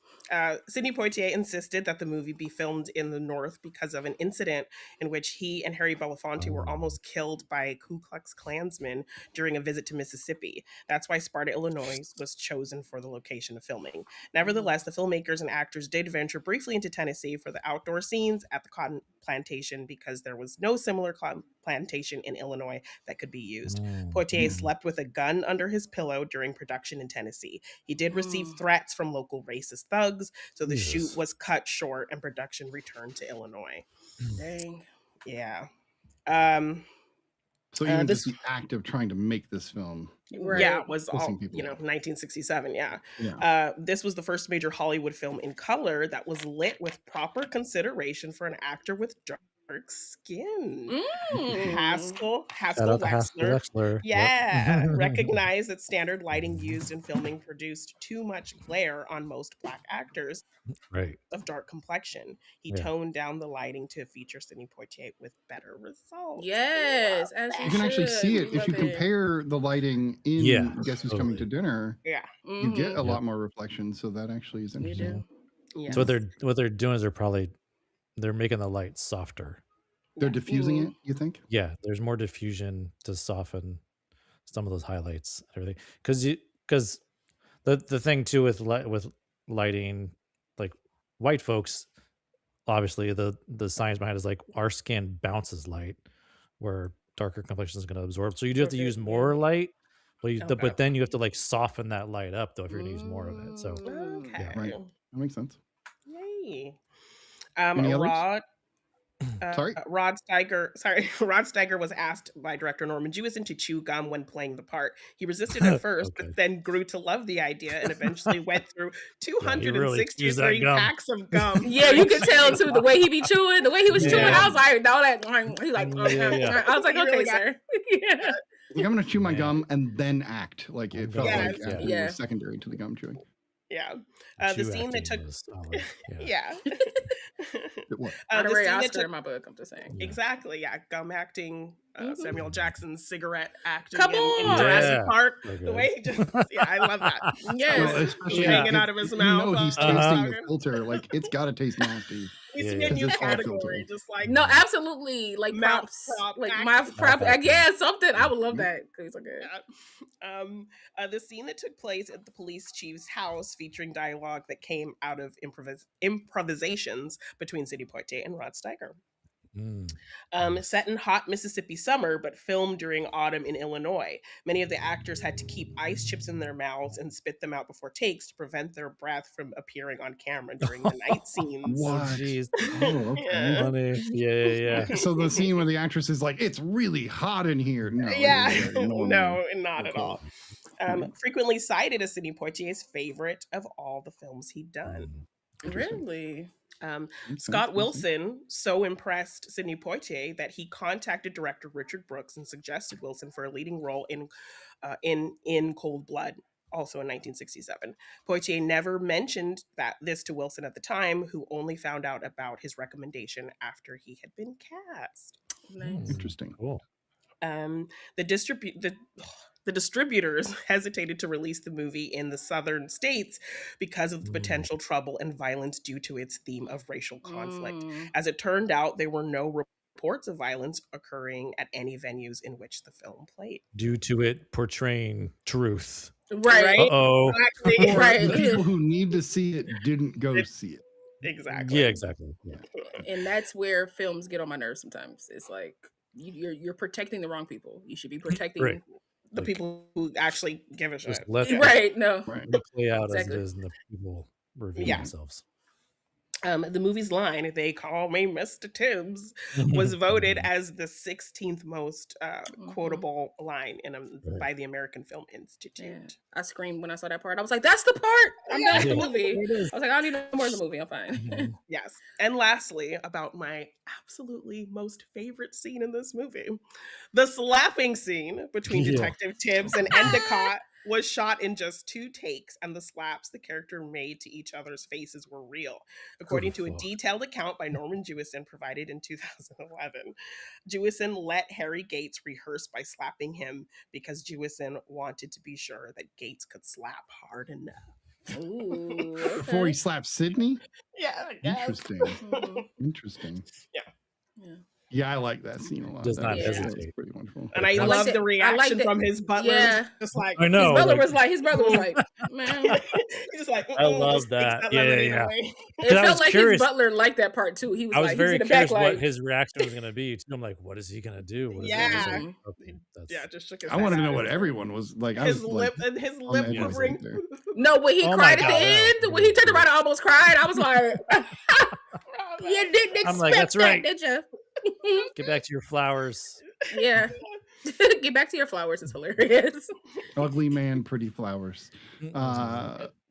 Sidney Poitier insisted that the movie be filmed in the North because of an incident in which he and Harry Belafonte were almost killed by Ku Klux Klansmen during a visit to Mississippi. That's why Sparta, Illinois was chosen for the location of filming. Nevertheless, the filmmakers and actors did venture briefly into Tennessee for the outdoor scenes at the cotton plantation because there was no similar plantation in Illinois that could be used. Poitier slept with a gun under his pillow during production in Tennessee. He did receive threats from local racist thugs, so the shoot was cut short and production returned to Illinois. Dang. Yeah. So even just the act of trying to make this film. It was all, 1967, this was the first major Hollywood film in color that was lit with proper consideration for an actor with dark skin. Haskell Wexler. Recognized that standard lighting used in filming produced too much glare on most Black actors of dark complexion. He toned down the lighting to feature Sidney Poitier with better results. Yes, you can actually see it if you compare the lighting in Guess Who's Coming to Dinner. You get a lot more reflection, so that actually is interesting. So what they're doing is they're making the light softer. They're diffusing it, you think? Yeah, there's more diffusion to soften some of those highlights and everything. Because the thing too with lighting, like white folks, obviously the science behind it is like our skin bounces light, where darker complexion is going to absorb. So you do have to use more light, but then you have to like soften that light up though if you're going to use more of it. So right, that makes sense. Yay. Any others? Rod. Sorry? Rod Steiger was asked by director Norman Jewison to chew gum when playing the part. He resisted at first, Okay. but then grew to love the idea and eventually went through Yeah, he really chews that 263 gum. packs of gum. Yeah, you could tell too the way he be chewing, the way he was chewing. Yeah. I was like, no, that he's like, Yeah. I was like, He okay, really got- sir. Yeah. Like, I'm gonna chew my Man. gum and then act. Like it felt Yes. like acting Yeah. was secondary to the gum chewing. Yeah. The The scene that took solid. yeah. It was. The Honorary scene that Oscar took in my book, I'm just saying. Yeah. exactly, yeah, gum acting, Samuel Jackson's cigarette acting Come in on! Jurassic Yeah. Park. So The good. way he just, yeah, I love that. Yes. Well, especially Hanging if out of his you mouth. know he's Uh-huh. tasting the filter. Like it's gotta taste nasty. He's Yeah, in yeah. a new Just all category, filter. just like No, absolutely. Like Mouth props. prop Like acting. mouth prop. Mouth acting. Yeah, something. I would love that. Cause okay. Yeah. The scene that took place at the police chief's house featuring dialogue that came out of improvisations between Sidney Poitier and Rod Steiger. Set in hot Mississippi summer, but filmed during autumn in Illinois. Many of the actors had to keep ice chips in their mouths and spit them out before takes to prevent their breath from appearing on camera during the night scenes. What? Oh, jeez. Oh, okay. Yeah. Funny. Yeah. So the scene where the actress is like, "It's really hot in here." No, Yeah, it is very normal. no, not at Okay. all. Frequently cited as Sidney Poitier's favorite of all the films he'd done. Interesting. Really? Scott Wilson so impressed Sidney Poitier that he contacted director Richard Brooks and suggested Wilson for a leading role in Cold Blood, also in 1967. Poitier never mentioned this to Wilson at the time, who only found out about his recommendation after he had been cast. Nice. Interesting. Cool. The distributors hesitated to release the movie in the southern states because of the potential trouble and violence due to its theme of racial conflict. As it turned out, there were no reports of violence occurring at any venues in which the film played. Due to it portraying truth. Right. Uh-oh. Exactly. Or Right. the people who need to see it didn't go see it. Exactly. Yeah, exactly. Yeah. And that's where films get on my nerves sometimes. It's like you're protecting the wrong people. You should be protecting Right. The people who actually give a shit. Just let right. No. Right. it play out Exactly. as it is, and the people reveal Yeah. themselves. The movie's line, "They call me Mr. Tibbs," was voted as the 16th most quotable line by the American Film Institute. Yeah. I screamed when I saw that part. I was like, that's the part. I'm done with the Yeah. movie. I was like, I don't need no more of the movie. I'm fine. Yes. And lastly, about my absolutely most favorite scene in this movie. The slapping scene between Yeah. Detective Tibbs and Endicott was shot in just 2 takes, and the slaps the character made to each other's faces were real. According to a fuck. detailed account by Norman Jewison provided in 2011, Jewison let Harry Gates rehearse by slapping him because Jewison wanted to be sure that Gates could slap hard enough. Ooh. Before he slaps Sydney? Yeah, I guess. Interesting. Mhm. Interesting. Yeah. Yeah. Yeah, I like that scene a lot. Does That not was- that was hesitate. pretty wonderful. And I I love like the that- I reaction like that- from his butler. Yeah. Just like, I know. His brother like- was like, man. he's just like, I love just takes that. Yeah, lemonade yeah. away. It I was felt like curious- his butler liked that part too. He was I was like, very he's in the back curious what like, his reaction was going to be. I'm like, what is he going to do? What is he gonna Yeah. say? Okay, that's- Yeah, just shook his I wanted to head. know what everyone was like. I His was lip like, and his on the lip edge of my quivering. seat there. no, when he Oh my cried at God, the yeah. end, when he turned around and almost cried, I was like, you didn't expect I'm like, that's that, right. did you? Get back to your flowers. Yeah. Get back to your flowers is hilarious. Ugly man, pretty flowers.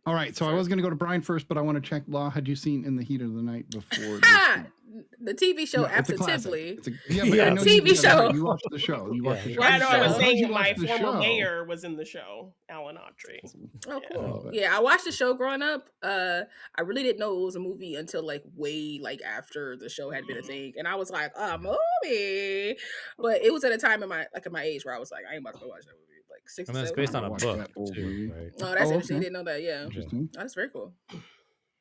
All right, so I was going to go to Brian first, but I want to check. Law, had you seen In the Heat of the Night before? Ha! The TV show No, it's a classic. Absolutely. It's a, yeah, but I Yeah. know TV you, show. You watched the show. You watched the Yeah. show. Yeah, I know. I was How'd saying you my watch the former show? mayor was in the show, Alan Autry. Oh, Yeah. cool. Yeah, I watched the show growing up. I really didn't know it was a movie until like way like after the show had been a thing, and I was like, a movie. But it was at a time in my age where I was like, I ain't about to go watch that movie. Like 6 And or that's 7. based on a Watch book, that old too, movie. right? Oh, that's Oh, interesting. okay. Didn't know that. Yeah, Interesting. oh, that's very cool.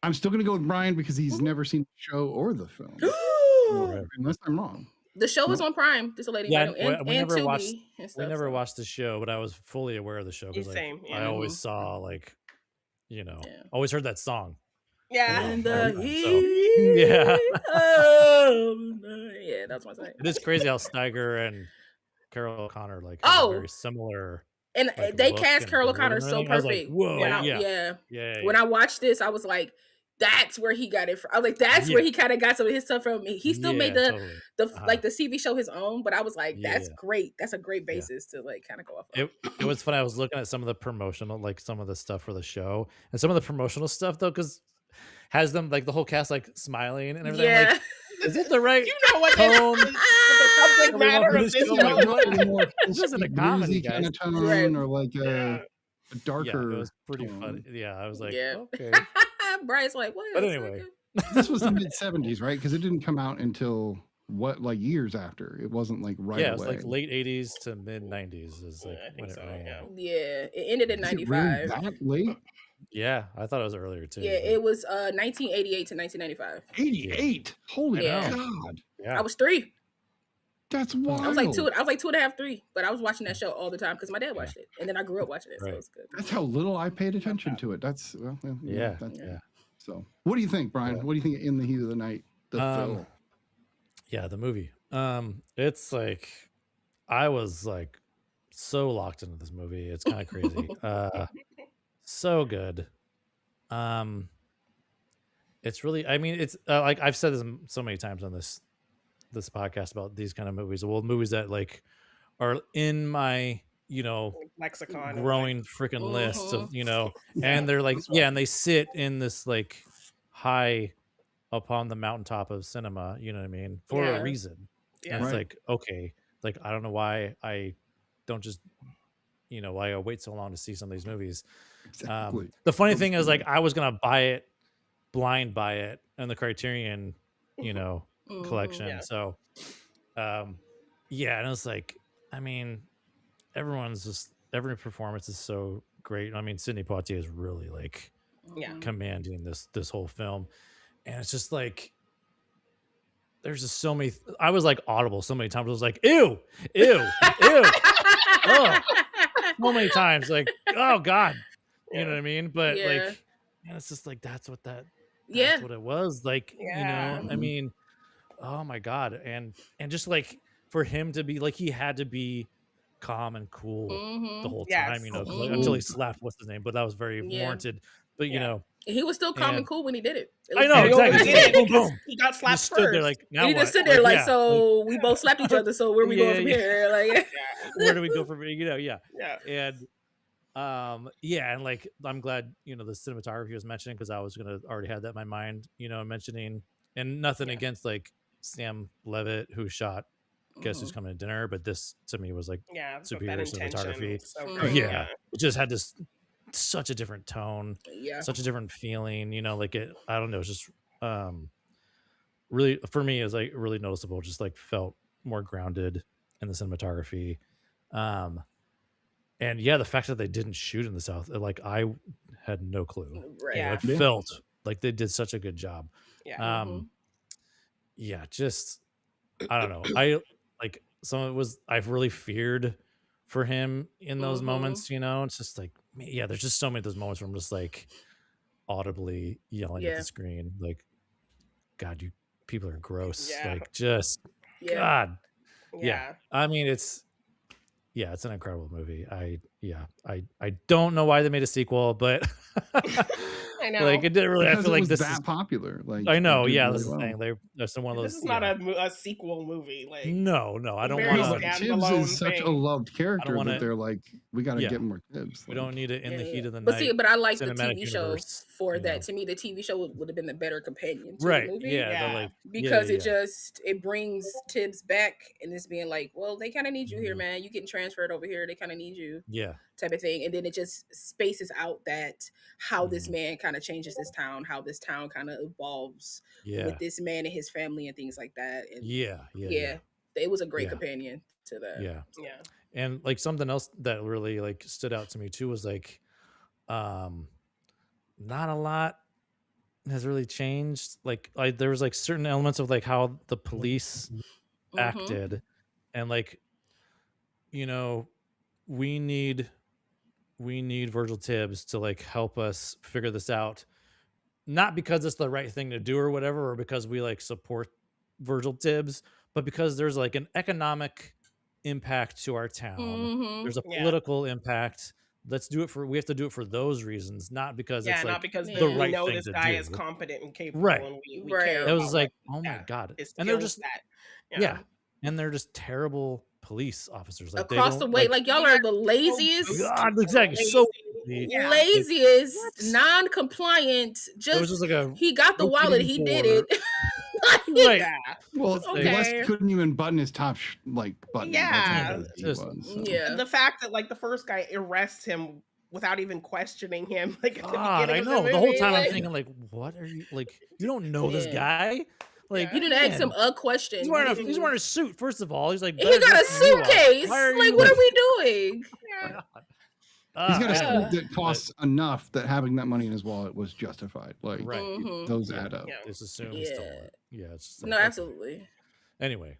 I'm still going to go with Brian because he's never seen the show or the film. Right. Unless I'm wrong. The show was on Prime. Just to let Yeah, you know, and we never Tubi watched- and stuff, We never so. watched the show, but I was fully aware of the show because Same, I yeah. always saw like, you know, Yeah. always heard that song. Yeah. And all the the time, so, heat yeah. of night. Yeah, that's my thing. It is crazy how Steiger and Carol O'Connor like Oh! have a very similar. And like, they look cast and Carol build and O'Connor so everything. I was like, perfect. whoa, When I, yeah. yeah. Yeah. When I watched this, I was like, that's where he got it from. I was like, that's where he kind of got some of his stuff from. He still made the like the TV show his own, but I was like, that's great. That's a great basis to like kind of go off of. It was funny. I was looking at some of the promotional, like some of the stuff for the show, and some of the promotional stuff though, because has them like the whole cast like smiling and everything. Yeah. Like, is it the right what tone? The subject matter of this show. This isn't a comedy, guys. Kind of tone, or like a darker. Yeah, it was pretty funny. Yeah, I was like, okay. Bryce like, what? But anyway, this was the mid 70s, right? Because it didn't come out until like years after. It wasn't like right away. Yeah, it was like late 80s to mid 90s is like when it ran. Yeah, it ended in 95. Really that late? Yeah, I thought it was earlier too. Yeah, it was 1988 to 1995. 88. Holy God. Yeah. I was 3. That's wild. I was like 2.5, 3. But I was watching that show all the time because my dad watched it, and then I grew up watching it, so it was good. That's how little I paid attention to it. That's yeah. So, what do you think, Brian? What do you think in the heat of the night? The film. Yeah, the movie. It's like I was like so locked into this movie. It's kind of crazy. So good. It's really. I mean, it's like I've said this so many times on this podcast about these kind of movies. Well, movies that like are in my lexicon, growing freaking list of and they're like and they sit in this like high upon the mountaintop of cinema. You know what I mean? For a reason. Yeah. And it's like okay, like I don't know why I don't just why I wait so long to see some of these movies. Exactly. The funny thing is like I was gonna blind buy it in the Criterion, collection. Yeah. So, and it's like, I mean, every performance is so great. I mean, Sidney Poitier is really like, commanding this whole film, and it's just like, there's just so many. I was like audible so many times. I was like, ew, oh, so many times, like, oh God, you know what I mean? But like, and it's just like that's what it was like. I mean. Oh my God. And just like for him to be like, he had to be calm and cool the whole time, until he slapped what's his name, but that was very warranted. But he was still calm and cool when he did it. I know, exactly. Boom, boom. He got slapped first. There, like, now he just stood there like so we both slapped each other, so where we going from here? Like where do we go from here? And and like I'm glad the cinematography was mentioning, because I was gonna already have that in my mind, mentioning, and nothing against like Sam Levitt who shot Guess Who's Coming to Dinner, but this to me was like superior cinematography. It just had this such a different tone, such a different feeling, like it, I don't know, it's just really for me is like really noticeable, just like felt more grounded in the cinematography. And the fact that they didn't shoot in the South, like I had no clue. It felt like they did such a good job. Just I don't know. I like some of it was I've really feared for him in those moments, it's just like there's just so many of those moments where I'm just like audibly yelling at the screen like, God, you people are gross. Like just God. I mean it's an incredible movie. I don't know why they made a sequel, but I know. Like it didn't really. Because I feel like this that is popular. Like I know. Yeah, really this is the thing. There's one of those. This is not a sequel movie. Like no, I don't want to. Tibbs is such a loved character that they're like, we got to get more Tibbs. We don't need it in the heat of the night. But I like the TV show for that. To me, the TV show would have been the better companion to the movie. Like, because it brings Tibbs back, and it's being like, well, they kind of need you here, man. You getting transferred over here. They kind of need you. Type of thing. And then it just spaces out that how this man kind of changes this town, how this town kind of evolves with this man and his family and things like that. And it was a great companion to that. And like something else that really like stood out to me too was like not a lot has really changed. Like there was like certain elements of like how the police acted, and like we need Virgil Tibbs to like help us figure this out, not because it's the right thing to do or whatever, or because we like support Virgil Tibbs, but because there's like an economic impact to our town. There's a political impact let's do it we have to do it for those reasons, not because it's like not because the we right know thing this to guy do. is competent and capable, Right. and we Right. care. It was about like, oh my god, and they're just and they're just terrible police officers. Like across the way, like y'all are the laziest. God, exactly, so laziest, non-compliant. Just like he got the wallet, he did it. Right. Well, West couldn't even button his top button. Yeah. The fact that like the first guy arrests him without even questioning him, like at the beginning I of know. the movie, The whole time I'm thinking like, what are you like? You don't know this guy. Like you didn't ask him a question. He's wearing a suit. First of all, he's like, he got a suitcase. Like, what are we doing? He's got a suit that costs enough that having that money in his wallet was justified. Like, those add up. Just assume it's stolen. Yeah, it's just like, no, absolutely. Anyway.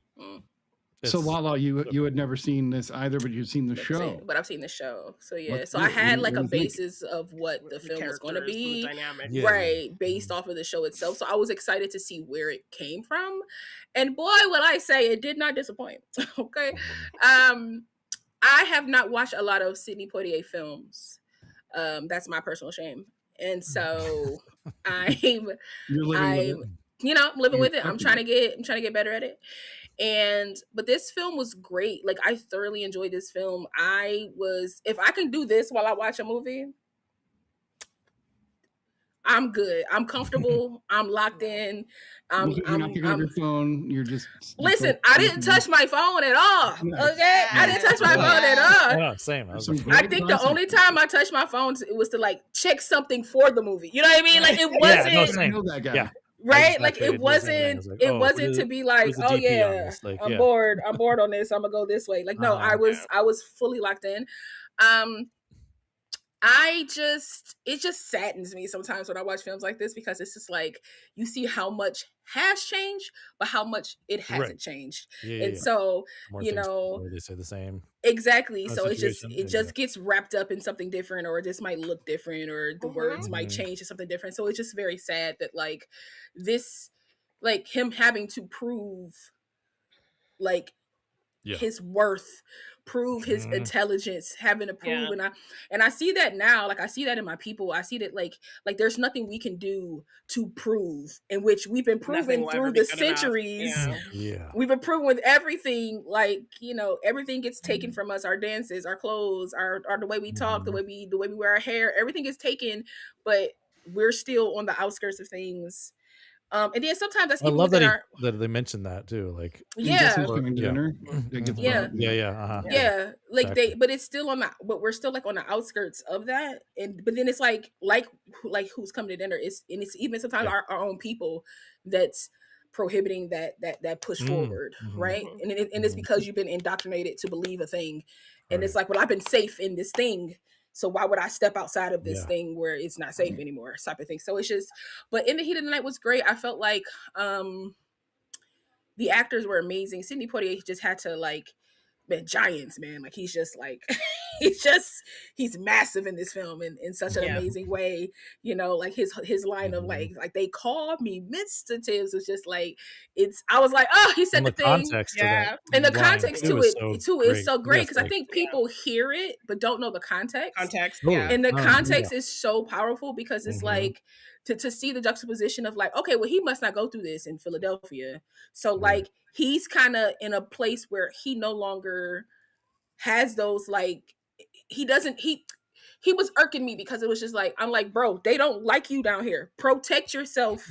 So Lala, you had never seen this either, but you've seen the show. But I've seen the show. So so I had like a basis of what the film was going to be, right, based off of the show itself. So I was excited to see where it came from, and boy, will I say it did not disappoint. Okay, I have not watched a lot of Sidney Poitier films. That's my personal shame, and so I'm living with it. I'm trying to get better at it. But this film was great. Like, I thoroughly enjoyed this film. If I can do this while I watch a movie, I'm good. I'm comfortable. I'm locked in. You're not picking up your phone. You're just listen. I didn't touch my phone at all. Okay, I didn't touch my phone at all. Yeah, same. I think the only time I touched my phone it was to like check something for the movie. You know what I mean? Like it wasn't. I know that guy. Yeah. Right, like it wasn't. It wasn't to be like, oh yeah, I'm bored. I'm bored on this. I'm gonna go this way. Like no, I was fully locked in. It just saddens me sometimes when I watch films like this because it's just like you see how much has changed, but how much it hasn't changed. So they say the same. Exactly. So it just gets wrapped up in something different, or it just might look different, or the words might change to something different. So it's just very sad that like this, like him having to prove like his worth, prove his intelligence, having to prove, and I see that now. Like I see that in my people. I see that like there's nothing we can do to prove, in which we've been proven through the centuries. We've been proven with everything. Like everything gets taken from us. Our dances, our clothes, our the way we talk, the way we wear our hair. Everything gets taken, but we're still on the outskirts of things. And then sometimes I love that they mentioned that too. Like dinner. Like but it's still but we're still like on the outskirts of that. But then it's like who's coming to dinner? It's even sometimes our own people that's prohibiting that push forward, right? And it's because you've been indoctrinated to believe a thing, and it's like, well, I've been safe in this thing. So why would I step outside of this thing where it's not safe anymore, type of thing? So it's just, but In the Heat of the Night was great. I felt like the actors were amazing. Sidney Poitier just had to like, giants, man. Like he's just like, he's massive in this film in such an amazing way. Like his line of like they called me Mr. Tibbs was just like, I was like, oh, he said the thing. And the context to it too is so great because I think people hear it but don't know the context. And the context is so powerful because it's like to see the juxtaposition of like, okay, well, he must not go through this in Philadelphia. So like he's kind of in a place where he no longer has those like he was irking me because it was just like, I'm like, bro, they don't like you down here. Protect yourself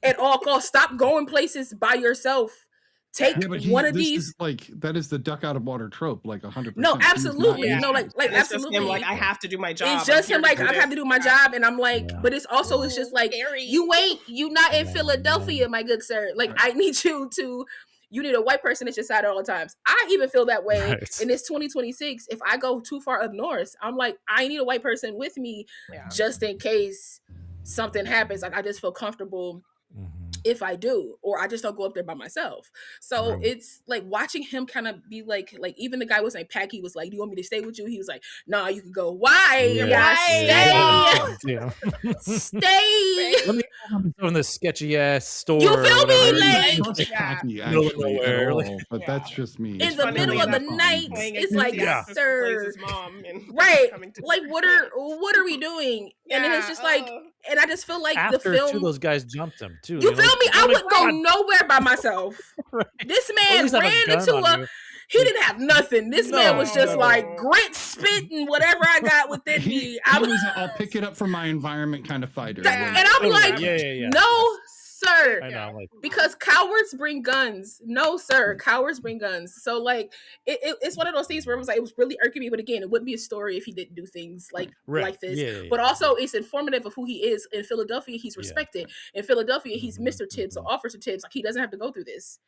at all costs. Stop going places by yourself. Take one of these. That is the duck out of water trope, like 100%. No, absolutely. No, like absolutely. Like I have to do my job. It's just him like I have to do my job, and I'm like, but it's also it's just like you not in Philadelphia, my good sir. Like I need you need a white person at your side at all times. I even feel that way in this 2026. If I go too far up north, I'm like, I need a white person with me just in case something happens. Like I just feel comfortable if I do, or I just don't go up there by myself. So it's like watching him kind of be like even the guy was like, Packy was like, do you want me to stay with you? He was like, nah, you can go. Why? Stay. Let me go in this sketchy ass store. You feel me? Like, Packy, actually, at all, but that's just me. In the middle of the night, it's like, sir, right? Like, what are we doing? And then it's just like, and I just feel like after the film. Two of those guys jumped him too. You feel me? I wouldn't go nowhere by myself. This man ran into a. He didn't have nothing. This man was just like grit, spit, and whatever I got within me. I'll pick it up from my environment kind of fighter. And I'm like, no, sir. I know, like, because cowards bring guns. No, sir. Cowards bring guns. So like, it's one of those things where it was like, it was really irking me. But again, it wouldn't be a story if he didn't do things like this. But also, it's informative of who he is. In Philadelphia, he's respected. In Philadelphia, he's Mr. Tibbs, or Officer Tibbs. Like, he doesn't have to go through this.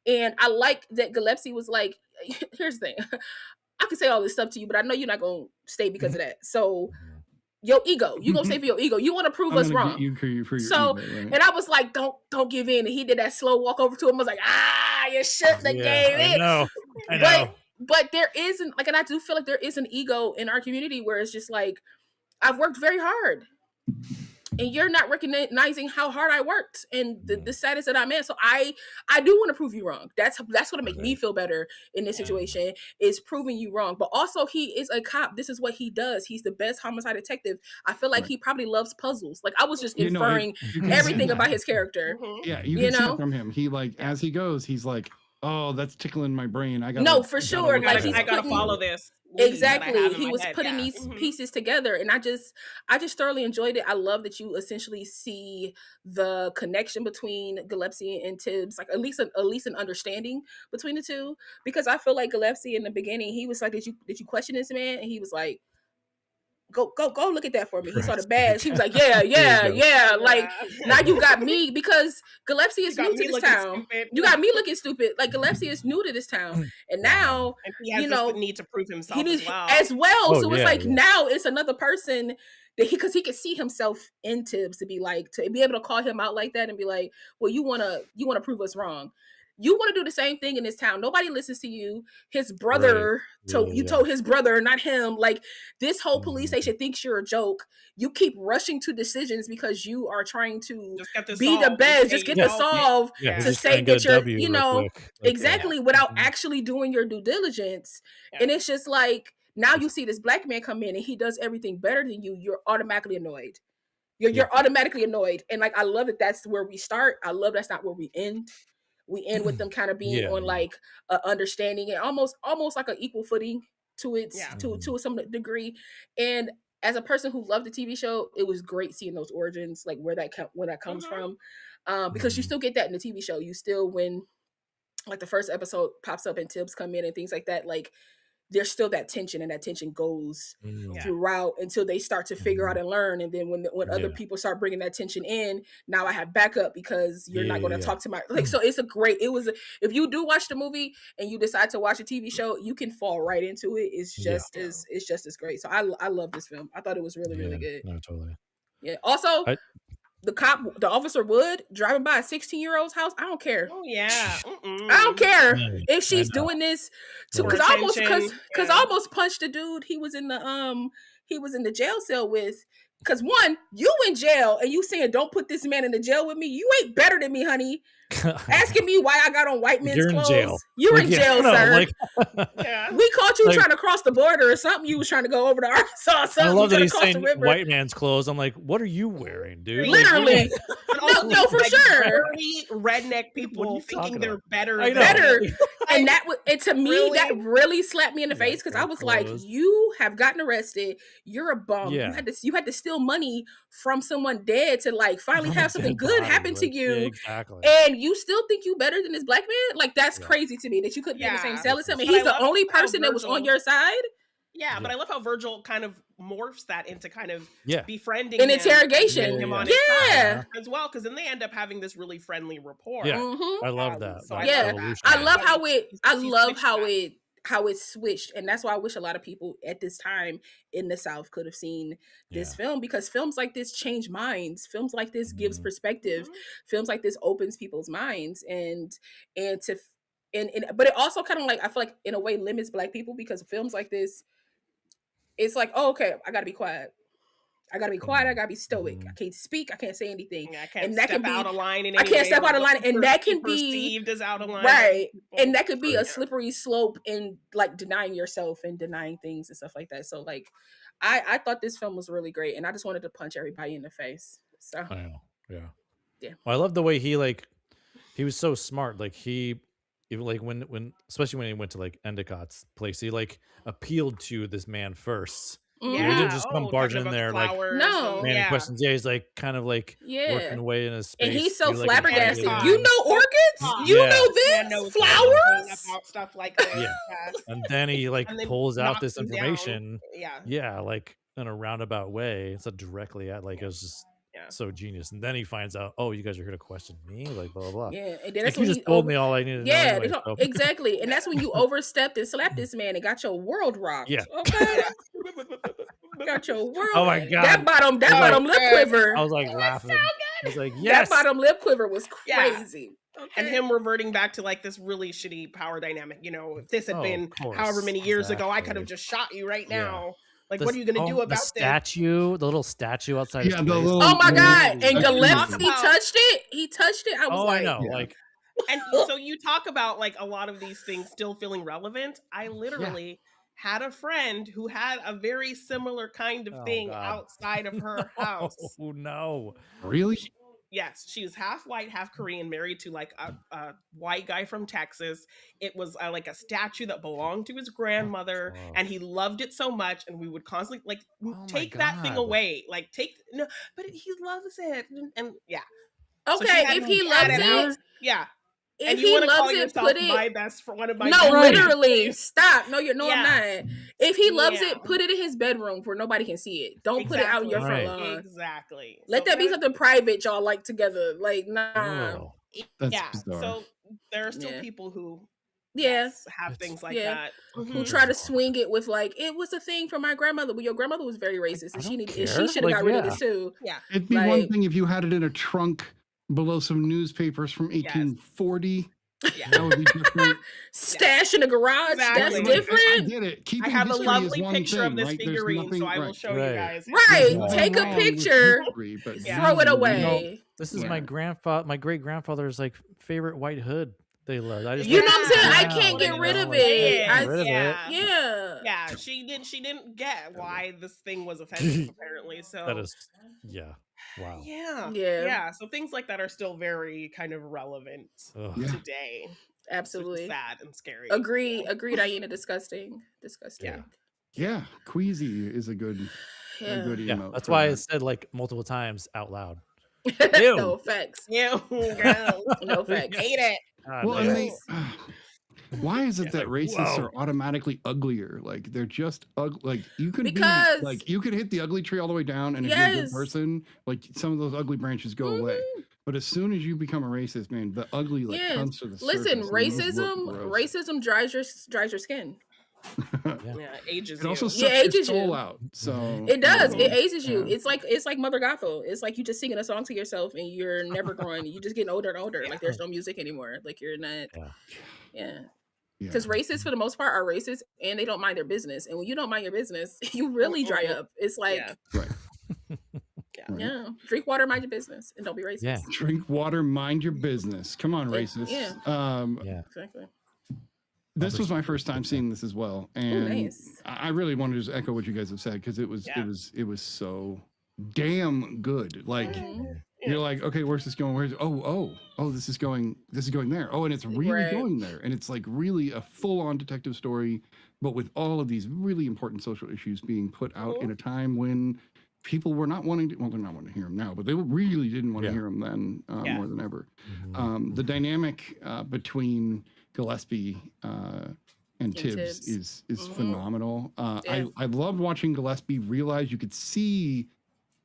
And I like that Gillespie was like, here's the thing. I can say all this stuff to you, but I know you're not going to stay because of that. So your ego, you going to stay for your ego. You want to prove us wrong. For your so, ego, right? and I was like, don't give in. And he did that slow walk over to him. I was like, you shouldn't have gave in. I know. But there isn't, like, and I do feel like there is an ego in our community where it's just like, I've worked very hard. And you're not recognizing how hard I worked and the status that I'm in. So I do want to prove you wrong. That's going to make me feel better in this situation, is proving you wrong. But also, he is a cop. This is what he does. He's the best homicide detective. I feel like he probably loves puzzles. Like, I was just inferring everything about his character. Yeah, you can see it from him. He like, as he goes, he's like, oh, that's tickling my brain. I got for sure. Like, I gotta follow this. Exactly. He was putting these pieces together, and I just thoroughly enjoyed it. I love that you essentially see the connection between Gillespie and Tibbs, like at least an understanding between the two. Because I feel like Gillespie in the beginning, he was like, "Did you question this man?" And he was like, Go look at that for me. He saw the badge. He was like, yeah. Like, now you got me, because Gillespie is new to this town. You got me looking stupid. Like, Gillespie is new to this town. And now, and he has this need to prove himself as well. So it's like, now it's another person that because he could see himself in Tibbs to be able to call him out like that and be like, well, you want to prove us wrong. You want to do the same thing in this town. Nobody listens to you. His brother told his brother, not him. Like, this whole police station thinks you're a joke. You keep rushing to decisions because you are trying to be the best. Just get the solve to say that you're, exactly, without actually doing your due diligence. Yeah. And it's just like, now you see this black man come in and he does everything better than you. You're automatically annoyed. You're automatically annoyed. And like, I love that that's where we start. I love that's not where we end. We end with them kind of being on like understanding and almost like an equal footing to its to some degree. And as a person who loved the TV show, it was great seeing those origins, like where that comes from, because you still get that in the TV show. You still, when like the first episode pops up and Tibbs come in and things like that, like there's still that tension, and that tension goes throughout until they start to figure out and learn. And then when other people start bringing that tension in, now I have backup because you're not going to talk to my, like, so if you do watch the movie and you decide to watch a TV show, you can fall right into it. It's just as great. So I love this film. I thought it was really, really good. No, totally. Yeah. Also, the officer Wood driving by a 16-year-old's house. I don't care. Oh yeah. I don't care if she's doing this because I almost punched the dude he was in the jail cell with. Because one, you in jail and you saying don't put this man in the jail with me. You ain't better than me, honey. Asking me why I got on white men's clothes. Jail. You're in jail, sir. Yeah. We caught you trying to cross the border or something. You was trying to go over to Arkansas or something. I love that he's saying white man's clothes. I'm like, what are you wearing, dude? Literally. No, for sure. Redneck people thinking they're better. And to me, that really slapped me in the face, because I was like, you have gotten arrested. You're a bum. You had to steal money from someone dead to like finally have something good happen to you. Exactly. And you still think you better than this black man? Like, that's crazy to me that you couldn't be in the same cell as him. And he's the only person that was on your side. Yeah, but I love how Virgil kind of morphs that into kind of befriending an interrogation him on his side as well, because then they end up having this really friendly rapport. I love that. So I love how it how it switched. And that's why I wish a lot of people at this time in the South could have seen this film, because films like this change minds. Films like this gives perspective. Films like this opens people's minds, and but it also kind of like, I feel like in a way limits Black people, because films like this, it's like, oh, okay, I gotta be quiet. I gotta be quiet. I gotta be stoic. I can't speak. I can't say anything. I can't step out of line in any I can't step out of line, and that can be perceived as out of line, right? And that could be a slippery slope in like denying yourself and denying things and stuff like that. So like, I thought this film was really great, and I just wanted to punch everybody in the face. So I know, yeah. Well, I love the way he was so smart. Like he, even like when especially when he went to like Endicott's place, he like appealed to this man first. He didn't just come barging in there like man questions. Yeah, he's like kind of like working away in his space. And he's so like, flabbergasted. You know orchids? You know this? Flowers? About stuff like this. Yeah. And then he like pulls out this information. Yeah, like in a roundabout way. It's not directly at like it was just so genius. And then he finds out, oh, you guys are here to question me, like blah blah blah. Yeah, and then that's when you just told me all I needed to know. Anyway, so. Exactly. And that's when you overstepped and slapped this man and got your world rocked. Yeah. Okay. Got your world. Oh my god. That bottom lip quiver. I was like laughing. So I was like, yes. That bottom lip quiver was crazy. Okay. And him reverting back to like this really shitty power dynamic. You know, if this had been however many years ago, I could have just shot you right now. Like, what are you going to do about the statue? The little statue outside. Yeah, the little, oh my god! And Gillespie touched it. He touched it. I was like, I know. Like, and so you talk about like a lot of these things still feeling relevant. I literally had a friend who had a very similar kind of thing outside of her house. Oh no! Really? Yes, she was half white, half Korean, married to like a white guy from Texas. It was like a statue that belonged to his grandmother, and he loved it so much. And we would constantly like take that thing away, like but he loves it, and yeah. Okay, if he loves it, yeah. If he loves it, put it. My best for one of my literally stop. No, I'm not. If he loves it, put it in his bedroom where nobody can see it. Don't put it out in your front lawn. Exactly. Let that be something private y'all like together. Like nah. That's bizarre. So there are still people who have things like that. Who try to swing it with like, it was a thing for my grandmother. Well, your grandmother was very racist, and she should have got rid of this too. Yeah. It'd be one thing if you had it in a trunk below some newspapers from 1840. Yeah. That would be different. Stash in the garage. Exactly. That's different. I get it. I have a lovely picture of this figurine, so I will show you guys. Right. Take a picture. Throw it away. This is my great grandfather's like favorite white hood. They love. I just you know what I'm saying? I can't get rid of it. Yeah. She didn't get why this thing was offensive apparently. So that is, wow. Yeah. So things like that are still very kind of relevant today. Absolutely. Sad and scary. Agree, Diana. Disgusting. Yeah. Queasy is a good emote. That's why I said like multiple times out loud. No facts. Ew, girl. No facts. Hate it. Well, why is it that racists are automatically uglier? Like they're just ugly. Like you could you could hit the ugly tree all the way down, and if you're a good person, like some of those ugly branches go away. But as soon as you become a racist, man, the ugly comes to the surface. Listen, racism dries your skin. Ages it also sucks your soul out. So it does. It ages you. It's like Mother Gothel. It's like you just singing a song to yourself and you're never growing. You just getting older and older. Like there's no music anymore. Like you're not. Because racists for the most part are racist and they don't mind their business. And when you don't mind your business, you really dry up. It's like drink water, mind your business, and don't be racist. Yeah. Drink water, mind your business. Come on, racist. Exactly. This was my first time seeing this as well, and I really wanted to just echo what you guys have said because it was so damn good. Like you're like, okay, where's this going? This is going there. Oh, and it's really going there, and it's like really a full-on detective story, but with all of these really important social issues being put out in a time when people were not wanting to. Well, they're not wanting to hear them now, but they really didn't want to hear them then more than ever. The dynamic between Gillespie and Tibbs is phenomenal. I loved watching Gillespie realize you could see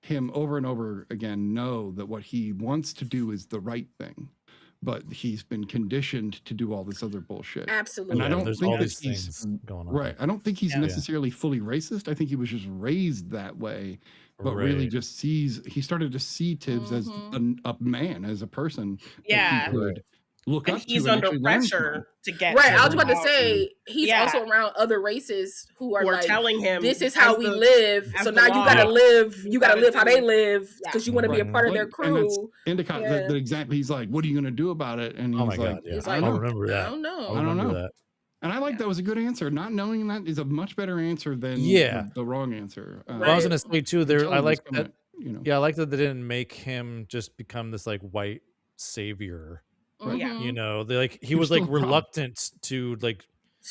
him over and over again know that what he wants to do is the right thing, but he's been conditioned to do all this other bullshit. Absolutely. And I don't there's think all that these he's things going on. right. I don't think he's necessarily fully racist. I think he was just raised that way, but really just he started to see Tibbs as a man, as a person that he could look and up he's to. under pressure to get right. to I was about to say he's also around other races who are like telling him this is how we live. So now you gotta live. You gotta live how they live because you want to be a part of their crew. Endicott, that exactly. He's like, "What are you gonna do about it?" And he's like, "I don't remember that. I don't know. I don't know." That. And I like that was a good answer. Not knowing that is a much better answer than the wrong answer. Well, I was gonna say too. I like that. I like that they didn't make him just become this like white savior. Right. You know, he was like reluctant to like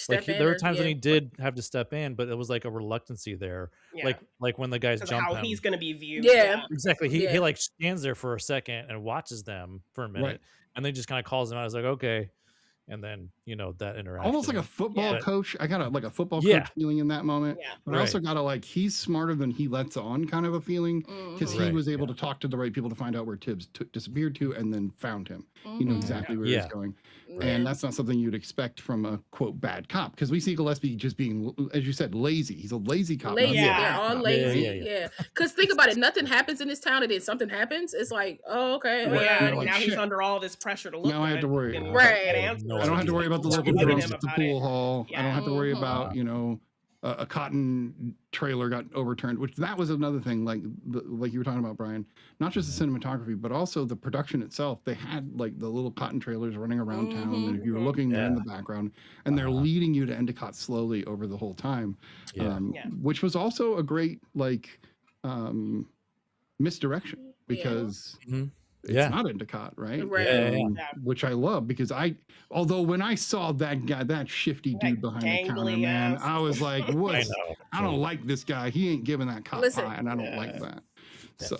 there were times when he did have to step in, but it was like a reluctancy there. Like when the guys jump how him. he's going to be viewed. Exactly. He like stands there for a second and watches them for a minute, and then just kind of calls them out. I was like, okay. And then, that interaction. Almost like a football coach. I got a football coach feeling in that moment. But I also got he's smarter than he lets on kind of a feeling because he was able to talk to the right people to find out where Tibbs disappeared to and then found him. He knew exactly where he was going. And that's not something you'd expect from a, quote, bad cop. Because we see Gillespie just being, as you said, lazy. He's a lazy cop. Lazy. They're all lazy. Because think about it. Nothing happens in this town and then something happens. It's like, oh, okay. Now he's under all this pressure to look Now I have to worry. I don't have to worry about the local drunks at the pool hall. I don't have to worry about, a cotton trailer got overturned, which that was another thing, like you were talking about, Brian, not just the cinematography, but also the production itself. They had like the little cotton trailers running around town. And if you were looking, they're in the background and they're leading you to Endicott slowly over the whole time, which was also a great, misdirection because it's not Endicott, right? Which I love because although when I saw that guy, that shifty dude behind the counter, man, I was like, what? I don't like this guy. He ain't giving that cop pie, and I don't like that. So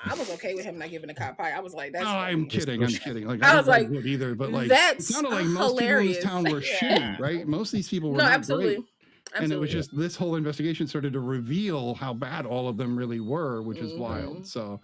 I was okay with him not giving a cop pie. I was like, that's I'm kidding. Like I was like, good either, but like that's it sounded like most people in this town were shitty, right? Most of these people were not great. And it was just this whole investigation started to reveal how bad all of them really were, which is wild. So,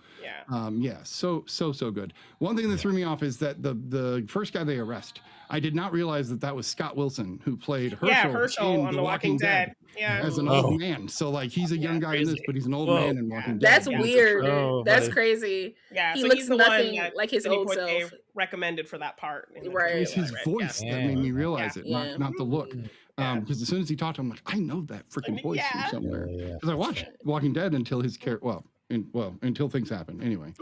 so good. One thing that threw me off is that the first guy they arrest, I did not realize that was Scott Wilson, who played Herschel in on The Walking Dead. As an old man. So like he's a young guy in this, but he's an old man in Walking Dead. That's weird. That's crazy. Yeah, he so looks he's the nothing one like his old self. Recommended for that part. Right. It's his voice that made me realize it, not the look. Because as soon as he talked, I'm like, I know that freaking voice from somewhere. Because I watched Walking Dead until his character, until things happen. Anyway,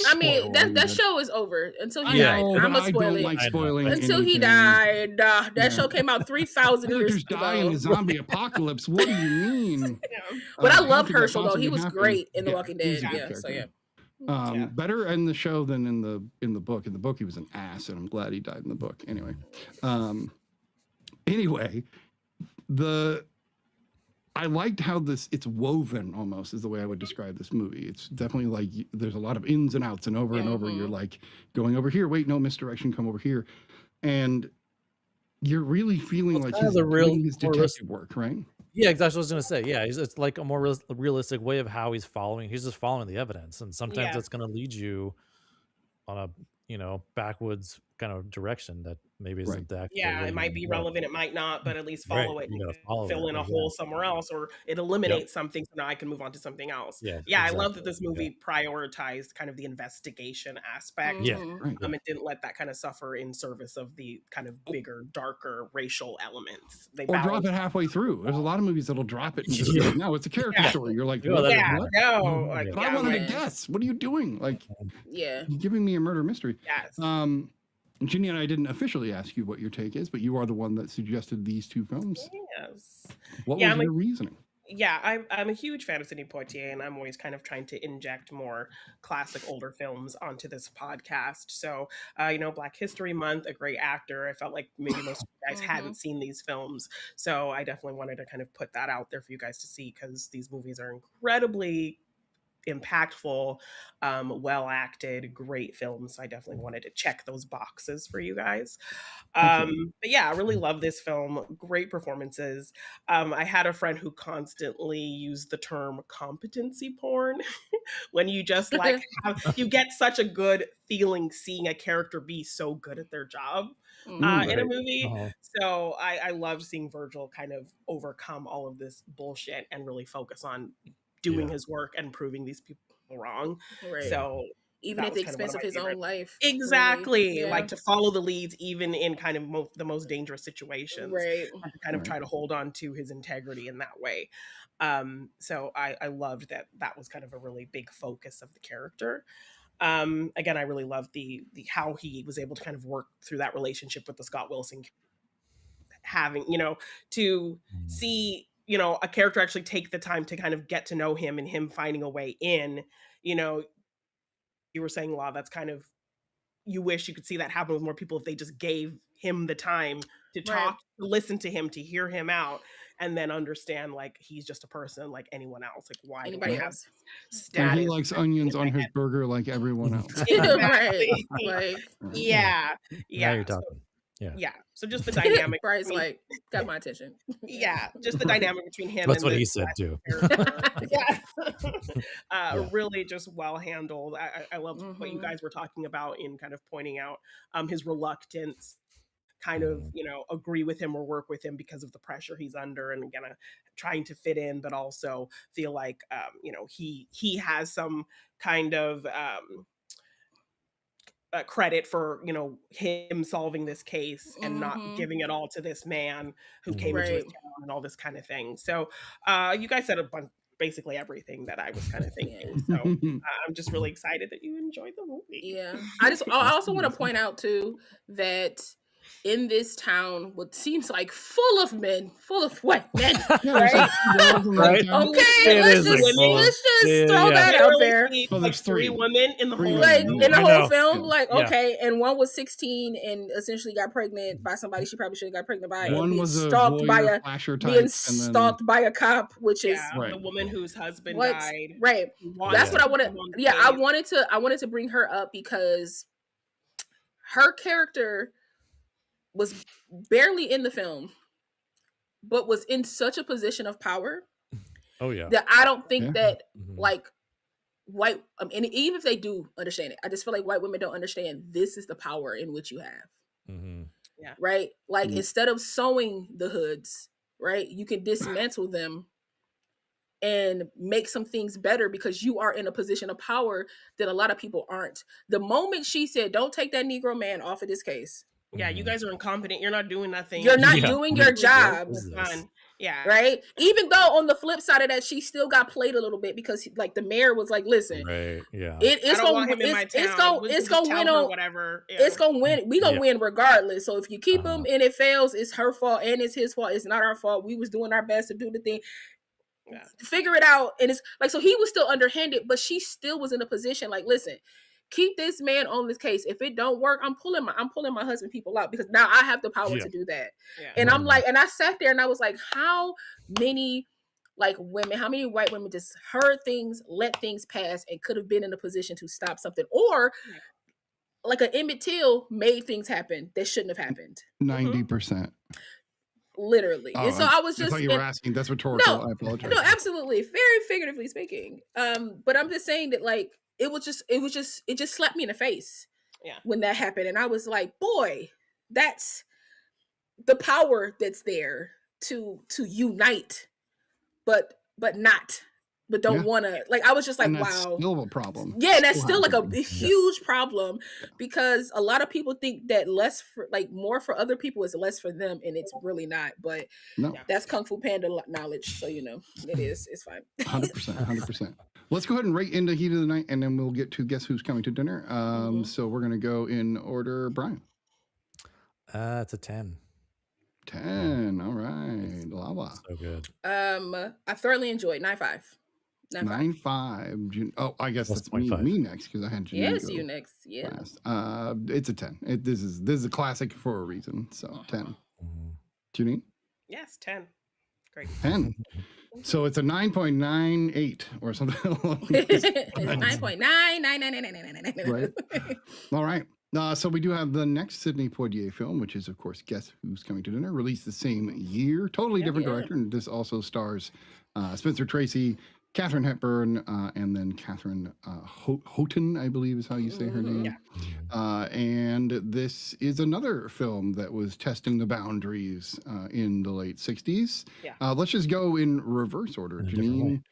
I mean, that show is over until he died. I'm a spoiler. I don't like spoiling until he died. That show came out 3,000 years ago. Die in a zombie apocalypse. What do you mean? But I love Herschel though. He was great in The Walking Dead. Better in the show than in the book. In the book, he was an ass, and I'm glad he died in the book. Anyway, I liked how it's woven almost is the way I would describe this movie. It's definitely like there's a lot of ins and outs and over and over. You're like going over here. Wait, no, misdirection. Come over here. And you're really feeling like he's doing his detective work, right? Yeah, exactly what I was going to say. Yeah, it's like a more realistic way of how he's following. He's just following the evidence. And sometimes that's going to lead you on a, backwoods kind of direction that maybe isn't that. Yeah, it might be relevant, it might not, but at least follow it. Fill in a hole somewhere else, or it eliminates something, so now I can move on to something else. I love that this movie prioritized kind of the investigation aspect. It didn't let that kind of suffer in service of the kind of bigger, darker racial elements. Or drop it halfway through. There's a lot of movies that'll drop it and just go, no, it's a character story. You're like, what? But I wanted to guess. What are you doing? Like, you're giving me a murder mystery. Ginny and I didn't officially ask you what your take is, but you are the one that suggested these two films. What was your reasoning? I'm a huge fan of Sidney Poitier, and I'm always kind of trying to inject more classic older films onto this podcast. So, Black History Month, a great actor. I felt like maybe most of you guys hadn't seen these films. So I definitely wanted to kind of put that out there for you guys to see, because these movies are incredibly impactful, well acted, great film. So I definitely wanted to check those boxes for you guys. But yeah, I really love this film. Great performances. I had a friend who constantly used the term competency porn when you just like you get such a good feeling seeing a character be so good at their job in a movie. So I loved seeing Virgil kind of overcome all of this bullshit and really focus on doing his work and proving these people wrong. So even at the expense of his own life. Exactly. Really. Like to follow the leads, even in kind of the most dangerous situations. Right. And to kind of try to hold on to his integrity in that way. So I loved that was kind of a really big focus of the character. Again, I really loved the how he was able to kind of work through that relationship with the Scott Wilson, having, to see, a character actually take the time to kind of get to know him and him finding a way in, you were saying, Law, that's kind of, you wish you could see that happen with more people if they just gave him the time to talk, to listen to him, to hear him out, and then understand like he's just a person like anyone else. Like why anybody else? And he likes onions on his burger like everyone else. Exactly. Like yeah. Now you're talking. Yeah. So just the dynamic. Bryce like got my attention. Yeah. Just the dynamic between him. That's and what he said too. Really just well handled. I love what you guys were talking about in kind of pointing out his reluctance, kind of, agree with him or work with him because of the pressure he's under, and again, trying to fit in, but also feel like, he has some kind of credit for him solving this case and not giving it all to this man who came into his town and all this kind of thing. So you guys said basically everything that I was kind of thinking. So I'm just really excited that you enjoyed the movie. Yeah. I also want to point out too that in this town, what seems like full of white men, right? Right. Okay, let's just throw that out there. There's 3 women in the whole film. Like, okay, and one was 16 and essentially got pregnant by somebody she probably shouldn't got pregnant by. One and was stalked by a cop, which is the woman whose husband died. Right. That's what I wanted. Yeah, I wanted to bring her up because her character was barely in the film, but was in such a position of power. That I don't think that like white, and even if they do understand it, I just feel like white women don't understand this is the power in which you have. Right? Like instead of sewing the hoods, right, you can dismantle them and make some things better because you are in a position of power that a lot of people aren't. The moment she said, "Don't take that Negro man off of this case." Yeah, you guys are incompetent. You're not doing nothing. You're not doing your job. Yeah. Right? Even though on the flip side of that, she still got played a little bit because like the mayor was like, listen, it's gonna win on whatever. It's gonna win. We gonna win regardless. So if you keep him and it fails, it's her fault and it's his fault. It's not our fault. We was doing our best to do the thing. Figure it out. And it's like, so he was still underhanded, but she still was in a position like, listen, keep this man on this case. If it don't work, I'm pulling my husband people out because now I have the power to do that. And I'm like, and I sat there and I was like, how many women, how many white women just heard things, let things pass, and could have been in a position to stop something, or like an Emmett Till made things happen that shouldn't have happened. 90%. Literally. And so I was just, I thought you were asking. That's rhetorical. I apologize. No, absolutely, very figuratively speaking. But I'm just saying that like it just slapped me in the face when that happened. And I was like, boy, that's the power that's there to unite, but don't want to, like, I was just like, that's wow. Still a problem. Yeah, and that's still like a huge problem because a lot of people think that more for other people is less for them, and it's really not. But that's Kung Fu Panda knowledge, so it's fine. 100%. Let's go ahead and rate into Heat of the Night, and then we'll get to Guess Who's Coming to Dinner. So we're gonna go in order. Brian, it's a 10. 10. All right, Lava. So good. I thoroughly enjoyed 9.5. 9.5. Oh, I guess that's me next because I had Janine. Yes, you next. Yeah. It's a 10. This is a classic for a reason. So 10. Janine? Yes, 10. Great. 10. So it's a 9.98 or something. 9.9999999. Right. All right. So we do have the next Sidney Poitier film, which is, of course, Guess Who's Coming to Dinner, released the same year. Totally different director. And this also stars Spencer Tracy, Katharine Hepburn, and then Catherine Houghton, I believe is how you say her name. Yeah. And this is another film that was testing the boundaries in the late 60s. Yeah. Let's just go in reverse order. Janine.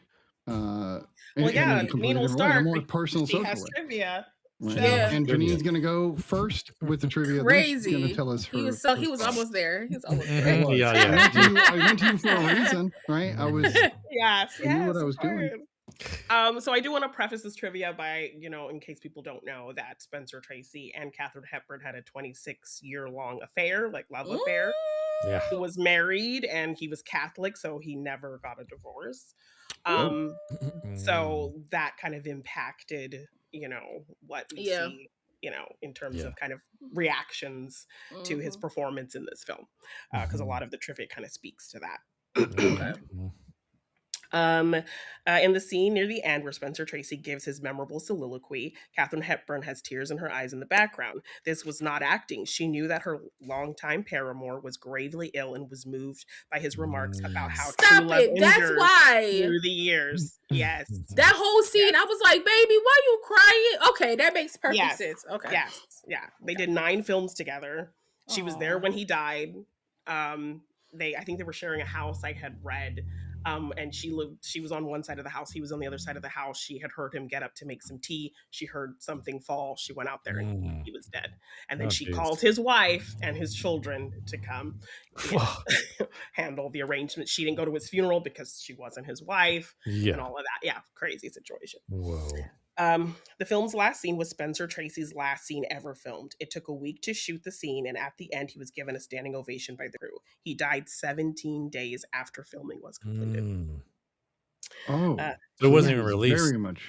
Janine will start. A more personal She social has way. trivia. Right. So. Yeah. And Janine's going to go first with the trivia. Crazy. She's going to tell us her. He was almost there. He was almost there. I went to you for a reason, right? I was. Yes. I knew what I was doing. So I do want to preface this trivia by, in case people don't know, that Spencer Tracy and Katharine Hepburn had a 26-year-long affair, like love affair. Yeah. He was married and he was Catholic, so he never got a divorce. So that kind of impacted, what we see, in terms of kind of reactions to his performance in this film, because a lot of the trivia kind of speaks to that. In the scene near the end where Spencer Tracy gives his memorable soliloquy, Katharine Hepburn has tears in her eyes in the background. This was not acting. She knew that her longtime paramour was gravely ill and was moved by his remarks about how true love endures through the years. Yes. That whole scene, I was like, baby, why are you crying? Okay, that makes perfect sense. Okay. Yes. Yeah. They did 9 films together. She was there when he died. I think they were sharing a house, I had read. And she was on one side of the house. He was on the other side of the house. She had heard him get up to make some tea. She heard something fall. She went out there and he was dead. And then she called his wife and his children to come handle the arrangement. She didn't go to his funeral because she wasn't his wife and all of that. Yeah. Crazy situation. Whoa. The film's last scene was Spencer Tracy's last scene ever filmed. It took a week to shoot the scene, and at the end, he was given a standing ovation by the crew. He died 17 days after filming was completed. So it wasn't even released. Very much.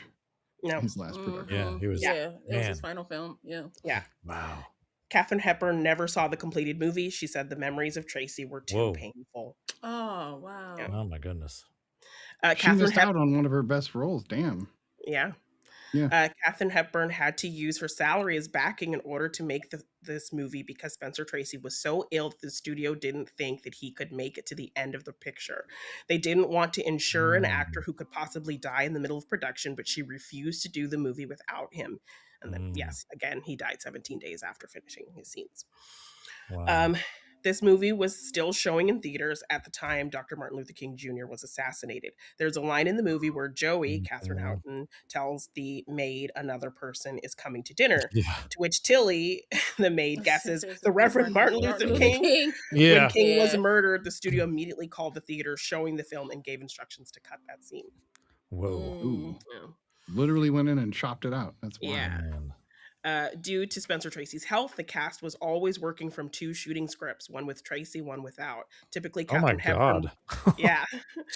No. His last production. Yeah, he was. Yeah, it was his final film. Yeah. Yeah. Wow. Katharine Hepburn never saw the completed movie. She said the memories of Tracy were too painful. Oh, wow. Yeah. Oh, my goodness. She missed out on one of her best roles. Damn. Yeah. Katharine Hepburn had to use her salary as backing in order to make this movie because Spencer Tracy was so ill that the studio didn't think that he could make it to the end of the picture. They didn't want to insure an actor who could possibly die in the middle of production, but she refused to do the movie without him. And then, yes, again, he died 17 days after finishing his scenes. Wow. This movie was still showing in theaters at the time Dr. Martin Luther King Jr. was assassinated. There's a line in the movie where Joey, Katharine Houghton, tells the maid another person is coming to dinner, to which Tilly, the maid, guesses the Reverend Martin Luther King. When King was murdered, the studio immediately called the theater showing the film and gave instructions to cut that scene. Whoa. Literally went in and chopped it out. That's wild. Yeah. Due to Spencer Tracy's health, the cast was always working from 2 shooting scripts, one with Tracy, one without. Typically, Katharine Hepburn.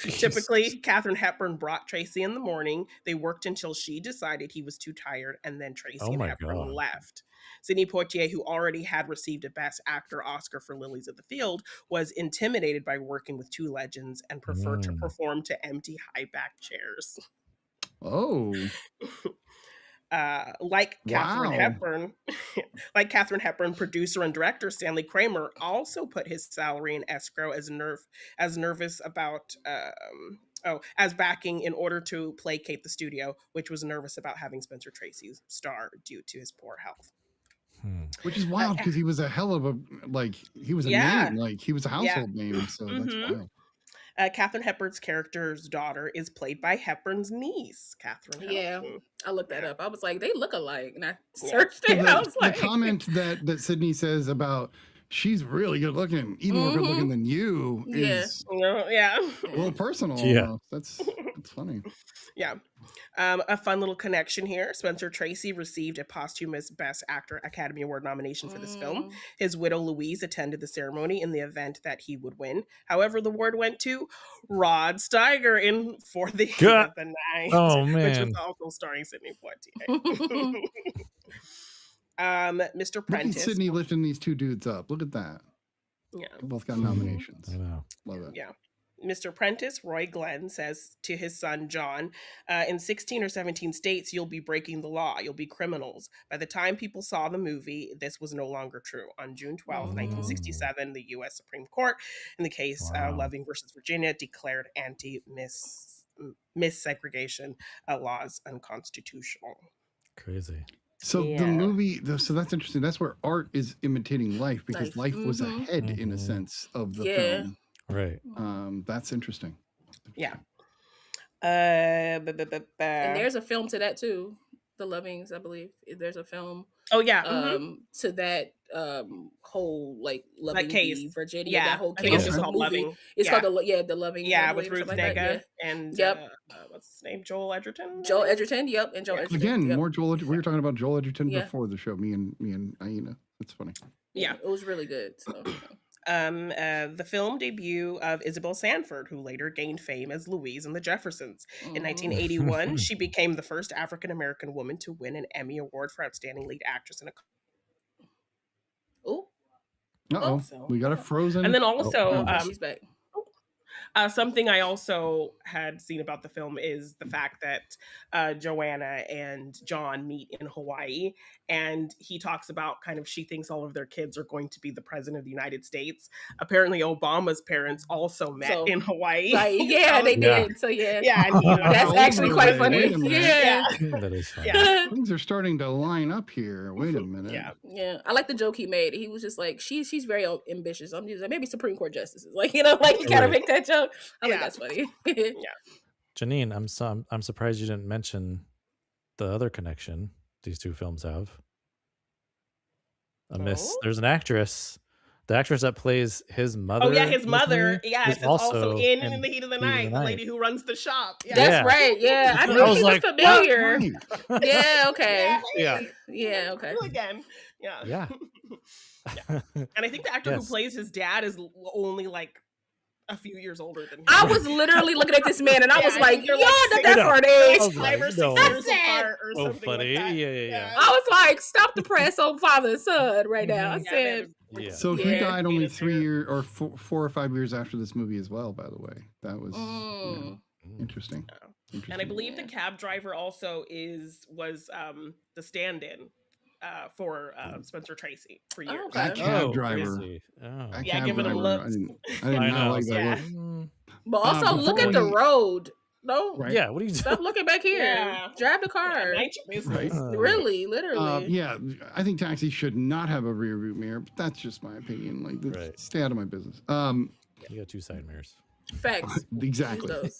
Typically, Katharine Hepburn brought Tracy in the morning. They worked until she decided he was too tired, and then Tracy and Hepburn left. Sidney Poitier, who already had received a Best Actor Oscar for Lilies of the Field, was intimidated by working with 2 legends and preferred to perform to empty high-backed chairs. Oh. Like Katharine Hepburn, producer and director Stanley Kramer also put his salary in escrow as nervous about as backing in order to placate the studio, which was nervous about having Spencer Tracy star due to his poor health. Which is wild because he was a hell of a he was a name, he was a household name, so that's wild. Katharine Hepburn's character's daughter is played by Hepburn's niece, Katharine Hepburn. Yeah, I looked that up. I was like, they look alike. And I searched it. I was like... The comment that Sidney says about she's really good looking, even more good looking than you, is a little personal. Yeah. That's funny. Yeah. A fun little connection here. Spencer Tracy received a posthumous Best Actor Academy Award nomination for this film. His widow Louise attended the ceremony in the event that he would win. However, the award went to Rod Steiger in For the Heat of the Night, which was also starring Sidney Poitier. Mr. Prentice. Look at Sidney lifting these 2 dudes up. Look at that. Yeah. They both got nominations. I know. Love it. Yeah. Mr. Prentice, Roy Glenn, says to his son, John, in 16 or 17 states, you'll be breaking the law. You'll be criminals. By the time people saw the movie, this was no longer true. On June 12th, 1967, the U.S. Supreme Court, in the case Loving versus Virginia, declared anti-missegregation laws unconstitutional. Crazy. So the movie, so that's interesting. That's where art is imitating life, because life was ahead in a sense of the film. Right. That's interesting. Yeah. And there's a film to that too. The Lovings, I believe. There's a film. Oh yeah. To that whole like Loving case. Virginia. Yeah. That whole I think it's just called Loving. It's called the Loving. Yeah, with Ruth Negga and what's his name? Joel Edgerton. Joel Edgerton. Yep, and Joel Edgerton. Again, more Joel. We were talking about Joel Edgerton before the show. Me and Aina. That's funny. Yeah, it was really good. So. The film debut of Isabel Sanford, who later gained fame as Louise in The Jeffersons. In 1981, she became the first African-American woman to win an Emmy Award for Outstanding Lead Actress in a... We got a frozen... And then also... she's back. Something I also had seen about the film is the fact that Joanna and John meet in Hawaii, and he talks about kind of she thinks all of their kids are going to be the president of the United States. Apparently, Obama's parents also met in Hawaii. Yeah, they did. So and, that's actually quite funny. Yeah, that is funny. Things are starting to line up here. Wait a minute. Yeah. I like the joke he made. He was just like, she's very ambitious. I'm just like, maybe Supreme Court justices, like he kind of make that joke. I think that's funny. Janine, I'm surprised you didn't mention the other connection these two films have. There's an actress. The actress that plays his mother. Oh yeah, his mother. Yeah, it's also in the Heat of the Night. The lady who runs the shop. Yeah. That's right. Yeah, I knew he was familiar. Yeah. Okay. Yeah. Okay. Again. Yeah. Yeah. And I think the actor who plays his dad is only like a few years older than him. I was literally looking at this man and I was like, that's our age. 5 or 6 years apart or something funny. Like that. Yeah. I was like, stop the press on father and son right now. I said, so he died only 3 years or 4 or 5 years after this movie as well, by the way. That was interesting. And I believe the cab driver also was the stand-in for Spencer Tracy for years. That cab driver. Giving him looks. I did not like that look. But also look at the road. No. Right. Yeah, what are you doing? Stop looking back here. Yeah. Drive the car. Right. Really, literally. I think taxis should not have a rear view mirror, but that's just my opinion. Like, stay out of my business. You got 2 side mirrors. Facts. Exactly.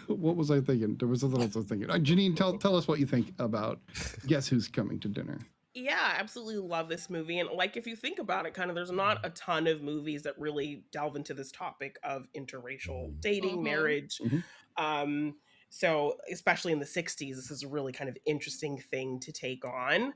What was I thinking? There was something else I was thinking. Janine, tell us what you think about Guess Who's Coming to Dinner. Yeah, I absolutely love this movie. And like, if you think about it, kind of, there's not a ton of movies that really delve into this topic of interracial dating, marriage. So especially in the 60s, this is a really kind of interesting thing to take on.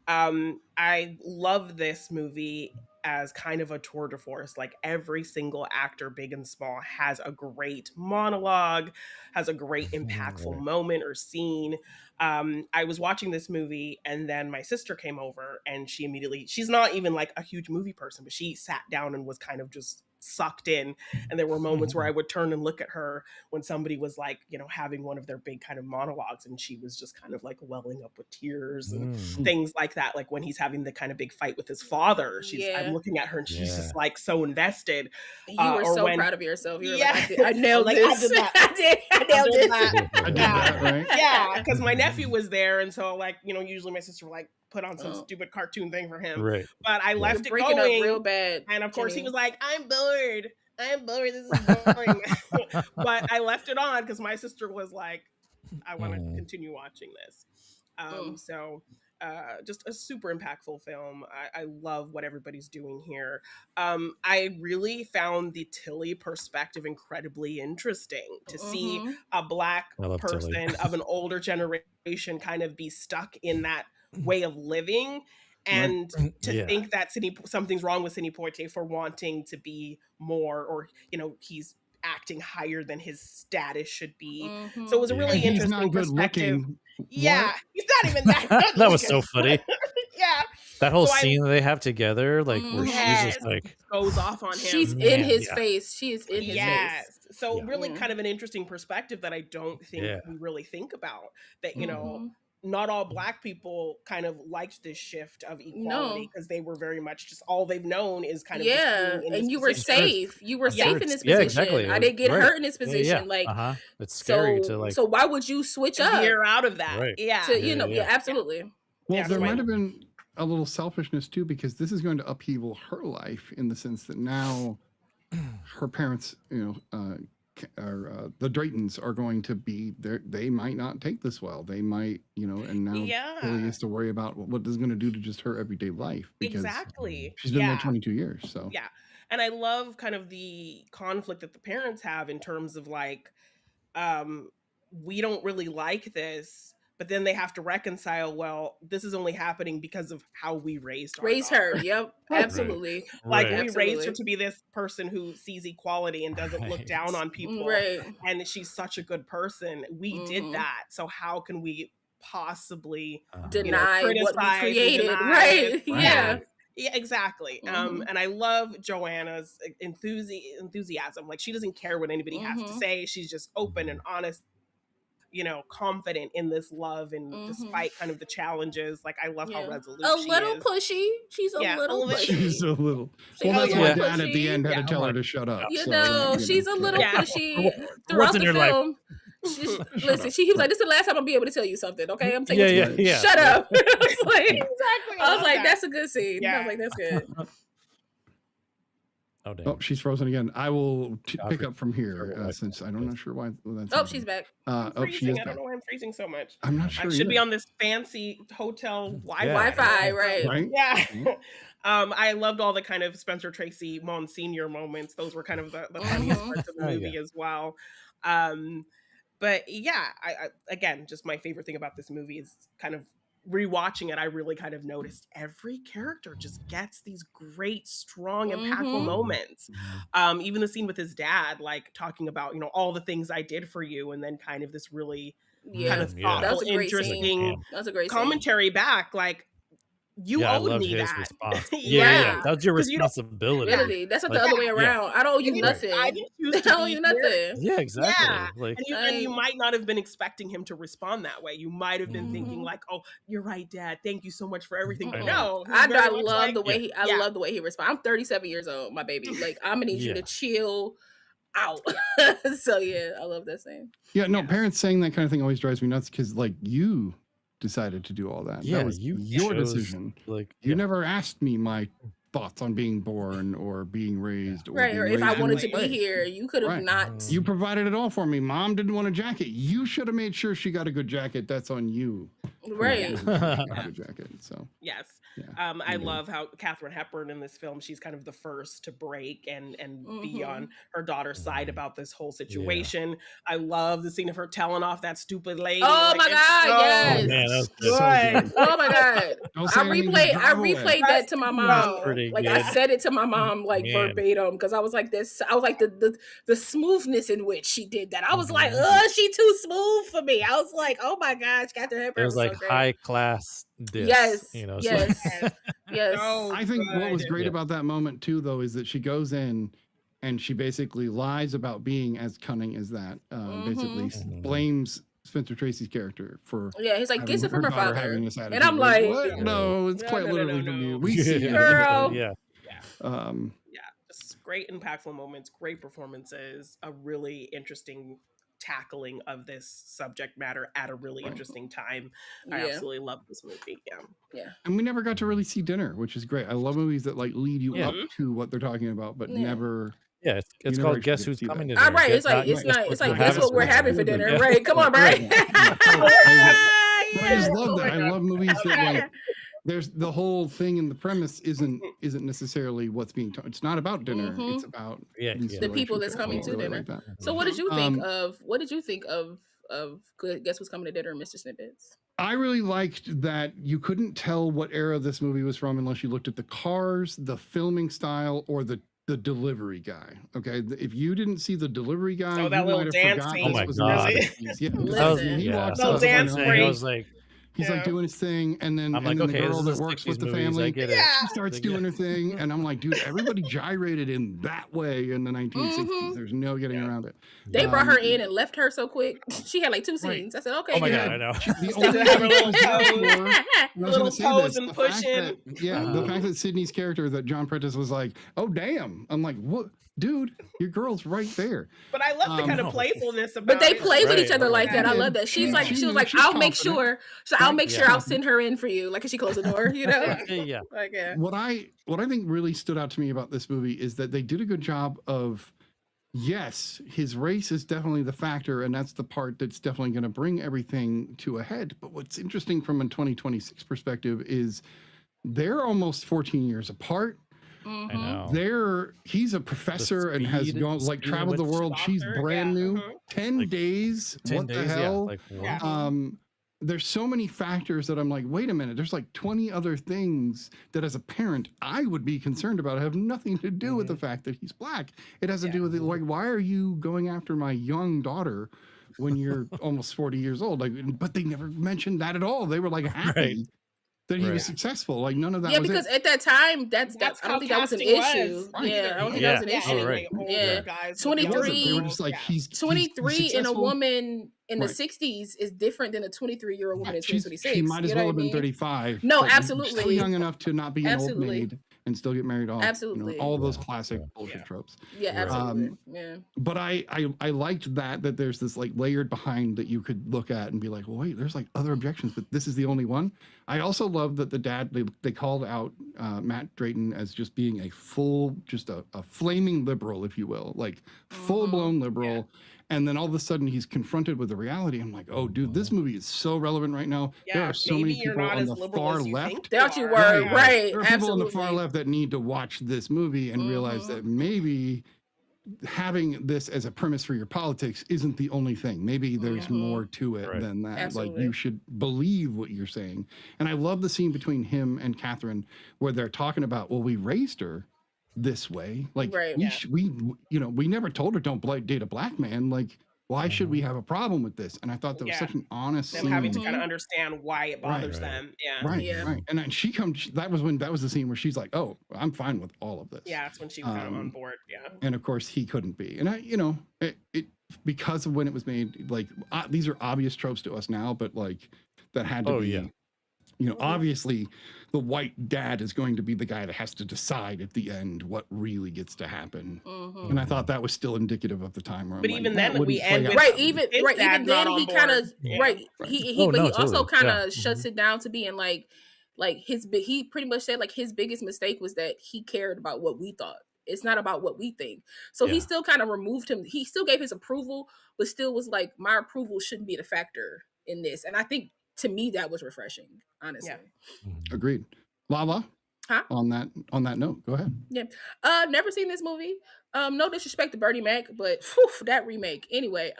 I love this movie as kind of a tour de force. Like, every single actor, big and small, has a great monologue, has a great impactful moment or scene. I was watching this movie and then my sister came over and she's not even like a huge movie person, but she sat down and was kind of just sucked in. And there were moments where I would turn and look at her when somebody was like, having one of their big kind of monologues, and she was just kind of like welling up with tears and things like that. Like when he's having the kind of big fight with his father, I'm looking at her and she's just like so invested. You were so proud of yourself. You were like, I nailed this. I nailed this. I did that, right? Yeah, because my nephew was there, and so like, usually my sister would like put on some stupid cartoon thing for him. Right. But I left it going up real bad. And of course he was like, I'm bored. This is boring. But I left it on because my sister was like, I want to continue watching this. So just a super impactful film. I love what everybody's doing here. I really found the Tilly perspective incredibly interesting to see a Black person of an older generation kind of be stuck in that way of living, and to think that something's wrong with Sidney Poitier for wanting to be more, or he's acting higher than his status should be. So it was a really interesting perspective. Yeah, he's not even that good. That was so funny. That whole scene they have together, like where she's just like goes off on him. She's in his face. She is in his face. So really kind of an interesting perspective that I don't think we really think about, that, you know, not all Black people kind of liked this shift of equality because they were very much just all they've known is kind of and you were safe. You were safe in this position. Exactly. I didn't get hurt in this position. Like it's scary to like. So why would you switch up? Veer out of that. To, you know, absolutely. Well, there might have been a little selfishness too, because this is going to upheaval her life in the sense that now her parents, you know, the Draytons are going to be there. They might not take this well. They might, you know, and now Billy has to worry about what this is going to do to just her everyday life. Because she's been there 22 years. So and I love kind of the conflict that the parents have in terms of like, we don't really like this. But then they have to reconcile, well, this is only happening because of how we raised her. Yep, absolutely. Like we raised her to be this person who sees equality and doesn't look down on people. Right. And she's such a good person. We did that. So how can we possibly deny what we created? Right. Yeah. Yeah, exactly. And I love Joanna's enthusiasm. Like she doesn't care what anybody has to say. She's just open and honest, you know, confident in this love, and despite kind of the challenges, like I love how resolute she is. Pushy. She's a little pushy. She's a little. Well, that's why Dad at the end had to tell her to shut up. You know, she's a little pushy throughout the film. Listen, he was like, "This is the last time I'll be able to tell you something." Okay, I'm taking you. Shut up. I was like, "That's a good scene." I was like, "That's good." Oh, she's frozen again. I will pick up from here since I'm not sure why that's. Oh, she's back. She is I don't know why I'm freezing so much. I'm not sure. I should be on this fancy hotel Wi-Fi, right? Yeah. I loved all the kind of Spencer Tracy Monsignor moments. Those were kind of the funniest parts of the movie as well. But yeah, I again, just my favorite thing about this movie is kind of rewatching it. I really kind of noticed every character just gets these great, strong, impactful moments. Even the scene with his dad, like talking about, you know, all the things I did for you, and then kind of this really kind of thoughtful, interesting commentary back, like, you owed me that. That was your responsibility. Really, that's not the other way around. I don't owe you nothing. I didn't choose to owe you nothing. Yeah, exactly. Like, and you might not have been expecting him to respond that way. You might have been thinking like, "Oh, you're right, Dad. Thank you so much for everything." But no, I love the way I love the way he responds. I'm 37 years old, my baby. Like, I'm gonna need you to chill out. So yeah, I love that scene. Yeah, no, parents saying that kind of thing always drives me nuts, because like you decided to do all that. Yeah, that was your decision. Like, you never asked me my thoughts on being born or being raised, or if I wanted to be here. You could have not. You provided it all for me. Mom didn't want a jacket. You should have made sure she got a good jacket. That's on you. Right. Got a jacket. So yes. I love how Katharine Hepburn in this film, she's kind of the first to break and be on her daughter's side about this whole situation. I love the scene of her telling off that stupid lady. Oh my God, yes. Oh, man, that was good. Oh my God. I replayed that to my mom. Like, I said it to my mom like verbatim, because I was like the smoothness in which she did that. I was like, she too smooth for me. I was like, oh my gosh, Katharine Hepburn. It was like high class. Yes. You know, yes. Yes. I think what was great about that moment too, though, is that she goes in and she basically lies about being as cunning as that. Basically blames Spencer Tracy's character for he's like, gets it from her father. And I'm like, what? No, it's quite literally from you. We see you. Girl. Just great impactful moments, great performances, a really interesting tackling of this subject matter at a really interesting time. I absolutely love this movie. And we never got to really see dinner, which is great. I love movies that like lead you up to what they're talking about, but never. Yeah, it's called Guess Who's Coming to Dinner. All right, it's like guess what we're having for dinner. Right, come on, Brian. I just love that. I love movies that like. There's the whole thing, and the premise isn't necessarily what's being taught. It's not about dinner. It's about the people that's coming to dinner. Like so, what did you think of? What did you think of Guess Who's Coming to Dinner, Mr. Snippets? I really liked that you couldn't tell what era this movie was from unless you looked at the cars, the filming style, or the delivery guy. Okay, if you didn't see the delivery guy, that little dance scene. Oh my God! Yeah, little dance break. I was like. He's like doing his thing, and then I'm like, the okay, girl this that is works with the 60s movies, I family, get it. she starts doing her thing, and I'm like, dude, everybody gyrated in that way in the 1960s. There's no getting around it. They brought her in and left her so quick. She had like 2 scenes. I said, okay. Oh my good. God, I know. The Have a little only little pose and pushing. The fact that Sidney's character, that John Prentice was like, oh damn, I'm like, what, dude, your girl's right there. But I love the kind of playfulness about But they it. play with each other like that. I love that. She was like, I'll make sure. So I'll make sure I'll send her in for you. Like, she closed the door, you know? Yeah. Like, yeah. What I think really stood out to me about this movie is that they did a good job of, yes, his race is definitely the factor, and that's the part that's definitely going to bring everything to a head. But what's interesting from a 2026 perspective is they're almost 14 years apart. I know. He's a professor and has gone like traveled the world. She's brand new. 10 days. 10 what days, the hell? Like, what? There's so many factors that I'm like, wait a minute, there's like 20 other things that as a parent I would be concerned about. Have nothing to do with the fact that he's black. It has to do with it, like, why are you going after my young daughter when you're almost 40 years old? Like, but they never mentioned that at all. They were like happy that he was successful. Like, none of that was because it. at that time, that's I don't think that was an issue. Right. Yeah, I don't think that was an issue. Right. Yeah, Guys, 23. They were just like, he's 23 in a successful. woman in the 60s is different than a 23-year-old woman in 2026. She might as You well know have what I been mean? 35. No, but absolutely. still young enough to not be an old Absolutely. maid and still get married off. Absolutely. You know, all those classic bullshit tropes. Yeah, absolutely. Yeah. But I liked that there's this like layered behind that you could look at and be like, well, wait, there's like other objections, but this is the only one. I also love that the dad, they called out Matt Drayton as just being a full, just a flaming liberal, if you will, like full blown liberal. Yeah. And then all of a sudden he's confronted with the reality. I'm like, oh, dude, this movie is so relevant right now. Yeah, there are so many people on the far left. Thought you were, right. There are people on the far left that need to watch this movie and realize that maybe having this as a premise for your politics isn't the only thing. Maybe there's more to it than that. Absolutely. Like, you should believe what you're saying. And I love the scene between him and Catherine where they're talking about, well, we raised her this way, like we never told her don't date a black man. Like, why should we have a problem with this? And I thought that was such an honest them scene. having to kind of understand why it bothers them. Right. And then she comes. That was the scene where she's like, "Oh, I'm fine with all of this." Yeah, that's when she was kind of on board. Yeah. And of course, he couldn't be. And it because of when it was made. Like, these are obvious tropes to us now, but like that had to be. Yeah. Obviously, the white dad is going to be the guy that has to decide at the end what really gets to happen. And I thought that was still indicative of the time. Where but even then, we end with even then he kind of he also kind of shuts it down to being like he pretty much said like his biggest mistake was that he cared about what we thought. It's not about what we think. So he still kind of removed him. He still gave his approval, but still was like, my approval shouldn't be the factor in this. And I think, to me, that was refreshing, honestly. Agreed. Lala, on that note, go ahead. Yeah. Never seen this movie. No disrespect to Bernie Mac, but that remake. Anyway,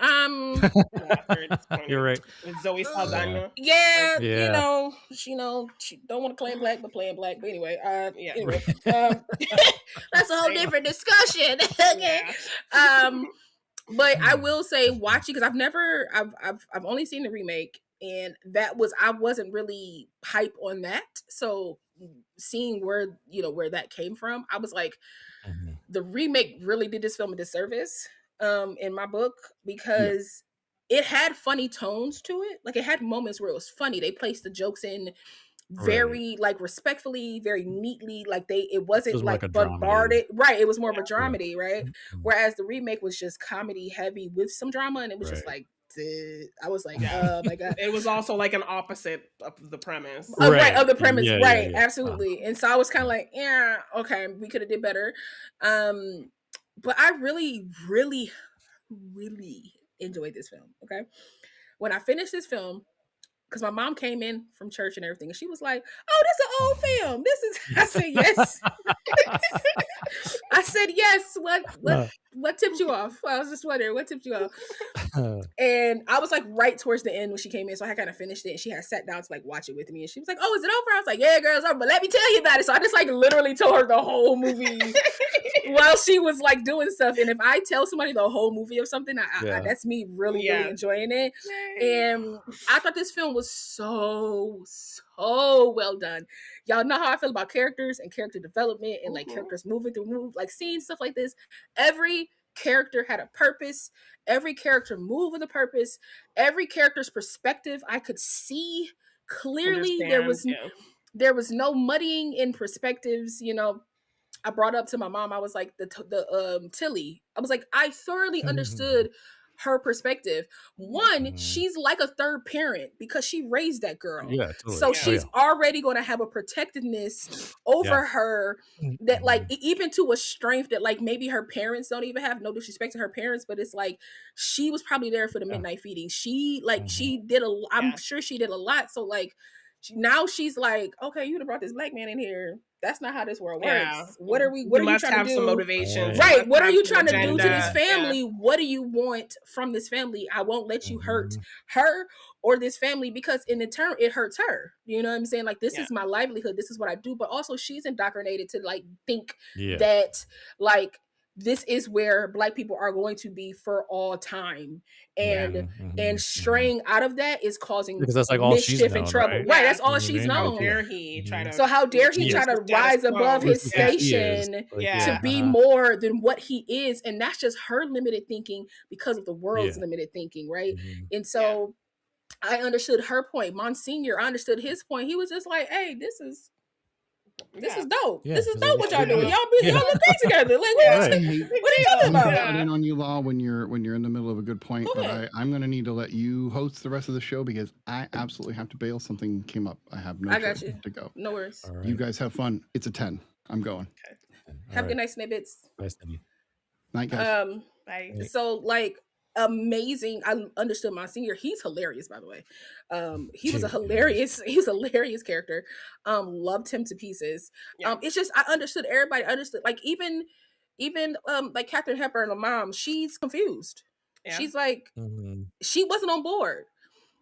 you're right. With Zoe Saldana. Yeah. She don't want to claim black, but playing black. But anyway, anyway, that's a whole different discussion. Okay. But I will say, watching, because I've only seen the remake. And I wasn't really hype on that. So seeing where that came from, I was like, the remake really did this film a disservice in my book, because it had funny tones to it. Like, it had moments where it was funny. They placed the jokes in very like respectfully, very neatly. Like it wasn't like bombarded. Right. It was more of a dramedy, right? Whereas the remake was just comedy heavy with some drama, and it was just like, I was like, oh my God. It was also like an opposite of the premise. Of the premise. Absolutely. And so I was kind of like, yeah, okay, we could have did better. But I really, really, really enjoyed this film. Okay. When I finished this film, because my mom came in from church and everything, and she was like, oh, this is an old film. I said, yes. I said yes. What tipped you off? I was just wondering what tipped you off. And I was like right towards the end when she came in, so I kind of finished it. And she had sat down to like watch it with me, and she was like, "Oh, is it over?" I was like, "Yeah, girl, it's over." But let me tell you about it. So I just like literally told her the whole movie while she was like doing stuff. And if I tell somebody the whole movie of something, that's me really enjoying it. And I thought this film was so well done. Y'all know how I feel about characters and character development and like characters moving through like scenes, stuff like this. Every character had a purpose. Every character moved with a purpose. Every character's perspective I could see clearly. There was no muddying in perspectives. You know, I brought up to my mom, I was like, the Tilly. I was like, I thoroughly understood her perspective. One, she's like a third parent because she raised that girl. Yeah, totally. So she's already going to have a protectiveness over her that like even to a strength that like maybe her parents don't even have. No disrespect to her parents, but it's like she was probably there for the midnight feeding. She like she did I'm sure she did a lot. So like now she's like, okay, you brought this black man in here. That's not how this world works. What are you trying to do? Some motivation, right? What are you trying to do to this family? What do you want from this family? I won't let you hurt her or this family because in turn it hurts her. You know what I'm saying? Like this is my livelihood. This is what I do. But also she's indoctrinated to like think that like this is where Black people are going to be for all time. And straying out of that is causing because that's like all mischief and trouble. Right. That's all she's known. How dare he try to try to rise above his station to be more than what he is. And that's just her limited thinking because of the world's limited thinking, right? And so I understood her point. Monsignor, I understood his point. He was just like, hey, this is dope. This is dope what y'all doing. Y'all look great together. Like, what are you talking about? I in on you, Law, when you're in the middle of a good point. But I'm going to need to let you host the rest of the show because I absolutely have to bail. Something came up. I have no choice to go. No worries. Right. You guys have fun. It's a 10. I'm going. Okay. Have a good night, Snippets. Nice to meet you. Night, guys. Bye. So like amazing. I understood Monsignor. He's hilarious, by the way. He's a hilarious character. Loved him to pieces. It's just I understood everybody understood like even like Katharine Hepburn, the mom, she's confused. She's like she wasn't on board.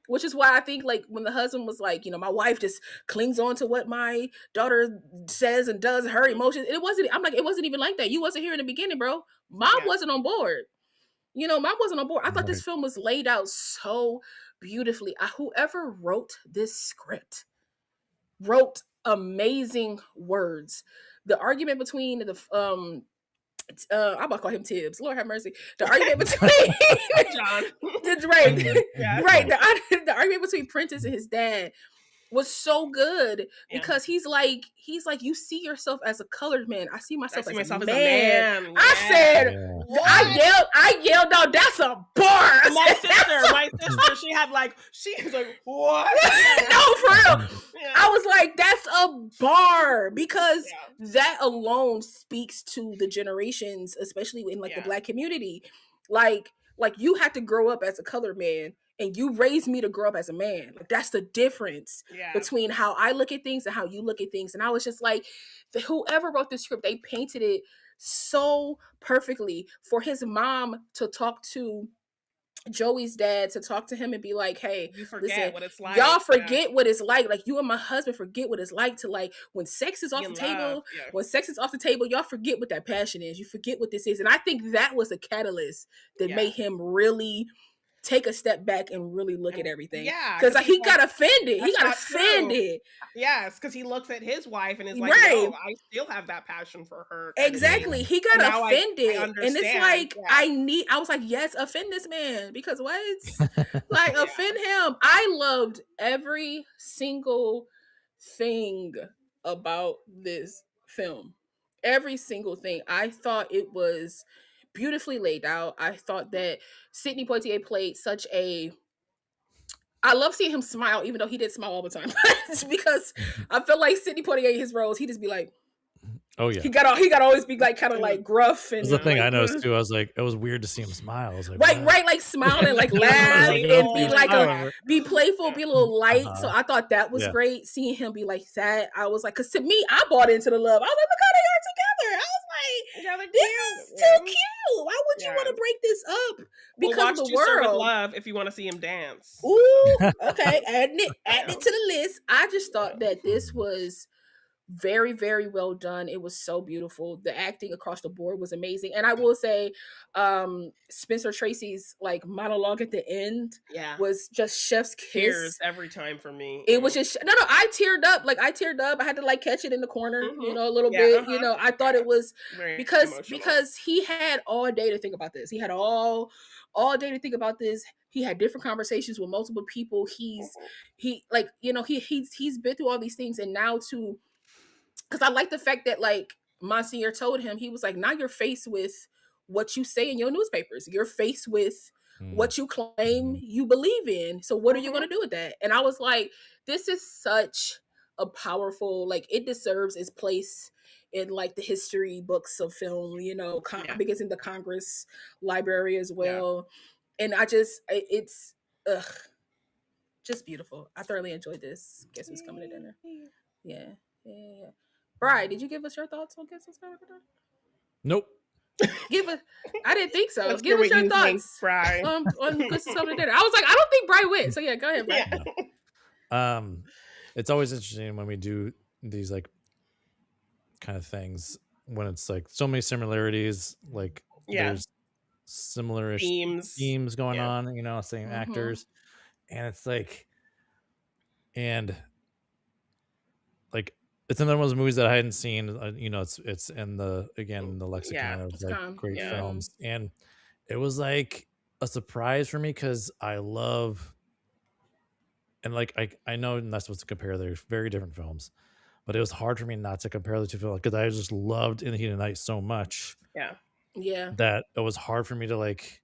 Which is why I think like when the husband was like, you know, my wife just clings on to what my daughter says and does, her emotions. It wasn't even like that. You wasn't here in the beginning, bro. Mom wasn't on board. You know, Mom wasn't on board. I thought this film was laid out so beautifully. Whoever wrote this script wrote amazing words. The argument between the I'm about to call him Tibbs. Lord have mercy. The argument between John, the argument between Prentice and his dad was so good because he's like you see yourself as a colored man. I see myself as a man. I said I yelled out, that's a bar. My sister, she was like, what? No, for real. I was like, that's a bar because that alone speaks to the generations, especially in like the Black community. Like you had to grow up as a colored man. And you raised me to grow up as a man. Like that's the difference between how I look at things and how you look at things. And I was just like, whoever wrote this script, they painted it so perfectly for his mom to talk to Joey's dad, to talk to him and be like, hey, you forget what it's like. Y'all forget what it's like. Like you and my husband forget what it's like to like when sex is off the table. When sex is off the table, y'all forget what that passion is. You forget what this is. And I think that was a catalyst that made him really take a step back and really look at everything. Yeah. Because he got offended. He got offended. Yes, because he looks at his wife and is like, no, I still have that passion for her. Exactly. He got offended. And it's like, I was like, yes, offend this man. Because what? Like, offend him. I loved every single thing about this film. Every single thing. I thought it was beautifully laid out. I thought that Sidney Poitier played such a... I love seeing him smile, even though he did smile all the time. Because I feel like Sidney Poitier, his roles, he just be like... Oh, yeah. He got always be like kind of like gruff. And that's the thing I noticed too. I was like, it was weird to see him smile. I was like, right, like smile and like laugh and be like be playful, be a little light. So I thought that was great. Seeing him be like that, I was like, because to me, I bought into the love. I was like, look how they are together. I was like, Yeah, they're this cute. is too cute. Why would you want to break this up because watch of the To Sir with world? Love if you want to see him dance. Ooh, okay, adding it to the list. I just thought that this was very, very well done. It was so beautiful. The acting across the board was amazing. And I will say, Spencer Tracy's like monologue at the end was just chef's kiss. Tears every time for me. It was just no. I teared up. Like I teared up. I had to like catch it in the corner, you know, a little bit. You know, I thought it was very because he had all day to think about this. He had all day to think about this. He had different conversations with multiple people. He's been through all these things, and now because I like the fact that like Monsignor told him, he was like, now you're faced with what you say in your newspapers. You're faced with what you claim you believe in. So what are you going to do with that? And I was like, this is such a powerful, like it deserves its place in like the history books of film, you know, because in the Congress library as well. And it's just beautiful. I thoroughly enjoyed this. Guess Who's Coming to Dinner. Yeah. Bri, did you give us your thoughts on Guess Who's Coming to Dinner? Nope. I didn't think so. Give us your thoughts on Guess Who's Coming to Dinner. I was like, I don't think Bri went. So yeah, go ahead, Bri. Yeah. It's always interesting when we do these like kind of things when it's like so many similarities, like there's similar themes going on, you know, same actors, and it's like, and like it's another one of those movies that I hadn't seen. You know, it's in the lexicon of like great films, and it was like a surprise for me because I love, and like I know not supposed to compare. They're very different films, but it was hard for me not to compare the two films because I just loved In the Heat of the Night so much. Yeah. That it was hard for me to like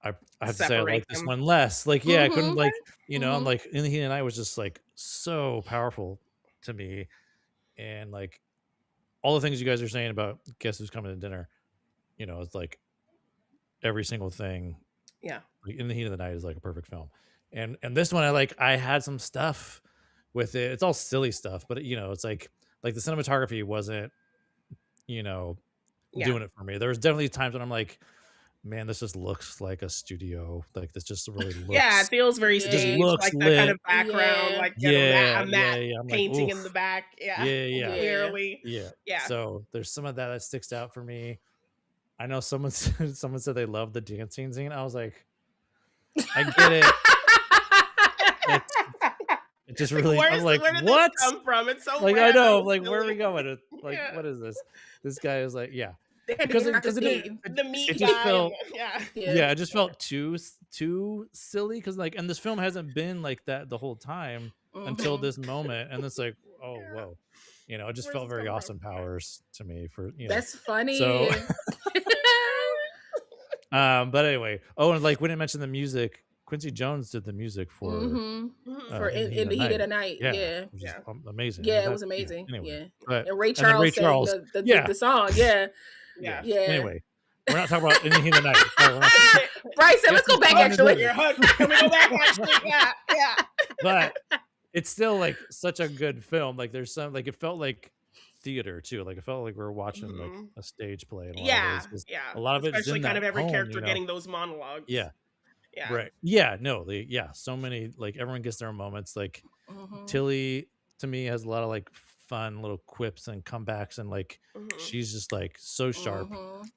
I have to say I like this one less. Like, I couldn't like, you know, I'm like In the Heat of the Night was just like so powerful to me. And like all the things you guys are saying about Guess Who's Coming to Dinner, you know, it's like every single thing. Yeah. Like In the Heat of the Night is like a perfect film. And this one I had some stuff with it. It's all silly stuff, but you know, it's like the cinematography wasn't, you know, doing it for me. There was definitely times when I'm like, man, this just looks like a studio. Like this just really looks. Yeah, it feels very staged, like lit. that kind of background, like a matte painting in the back. Clearly. Yeah. So there's some of that sticks out for me. I know someone said they loved the dancing scene. I was like, I get it. It just really. I'm like, where did what? This come from? It's so like random. I know. Like where are we going? Like what is this? This guy is like, because the meat it just felt, it just felt too silly because like, and this film hasn't been like that the whole time until this moment, and it's like, oh whoa, you know, it just felt very Austin Powers to me for, you know. That's funny. So, but anyway, and like we didn't mention the music. Quincy Jones did the music for In the Heat of the Night. Yeah. Amazing. Yeah, it was amazing. Anyway, and Ray Charles sang the song. Yeah. Anyway, we're not talking about In the Heat of the Night. Bryce said, let's go back actually. Can we go back actually? Yeah. But it's still like such a good film. Like there's some, like it felt like theater too. Like it felt like we were watching like a stage play. A lot of it, especially kind of every character getting those monologues. Yeah. Right. Yeah. No. So many, like everyone gets their moments. Like Tilly to me has a lot of like fun little quips and comebacks, and like she's just like so sharp.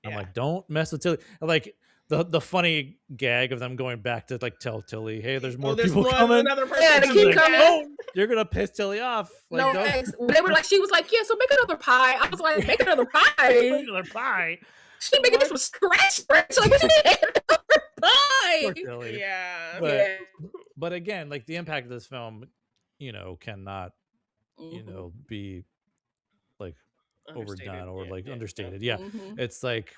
I'm like, don't mess with Tilly. Like the funny gag of them going back to like tell Tilly, hey, there's more people coming. Another person. They keep coming. Oh, you're gonna piss Tilly off. Like, they were like, she was like, yeah, so make another pie. I was like, make another pie. She making this from scratch. Like, what do you mean another pie? Tilly. Yeah. But again, like the impact of this film, you know, cannot, you know, be like overdone or like understated. Yeah. It's like,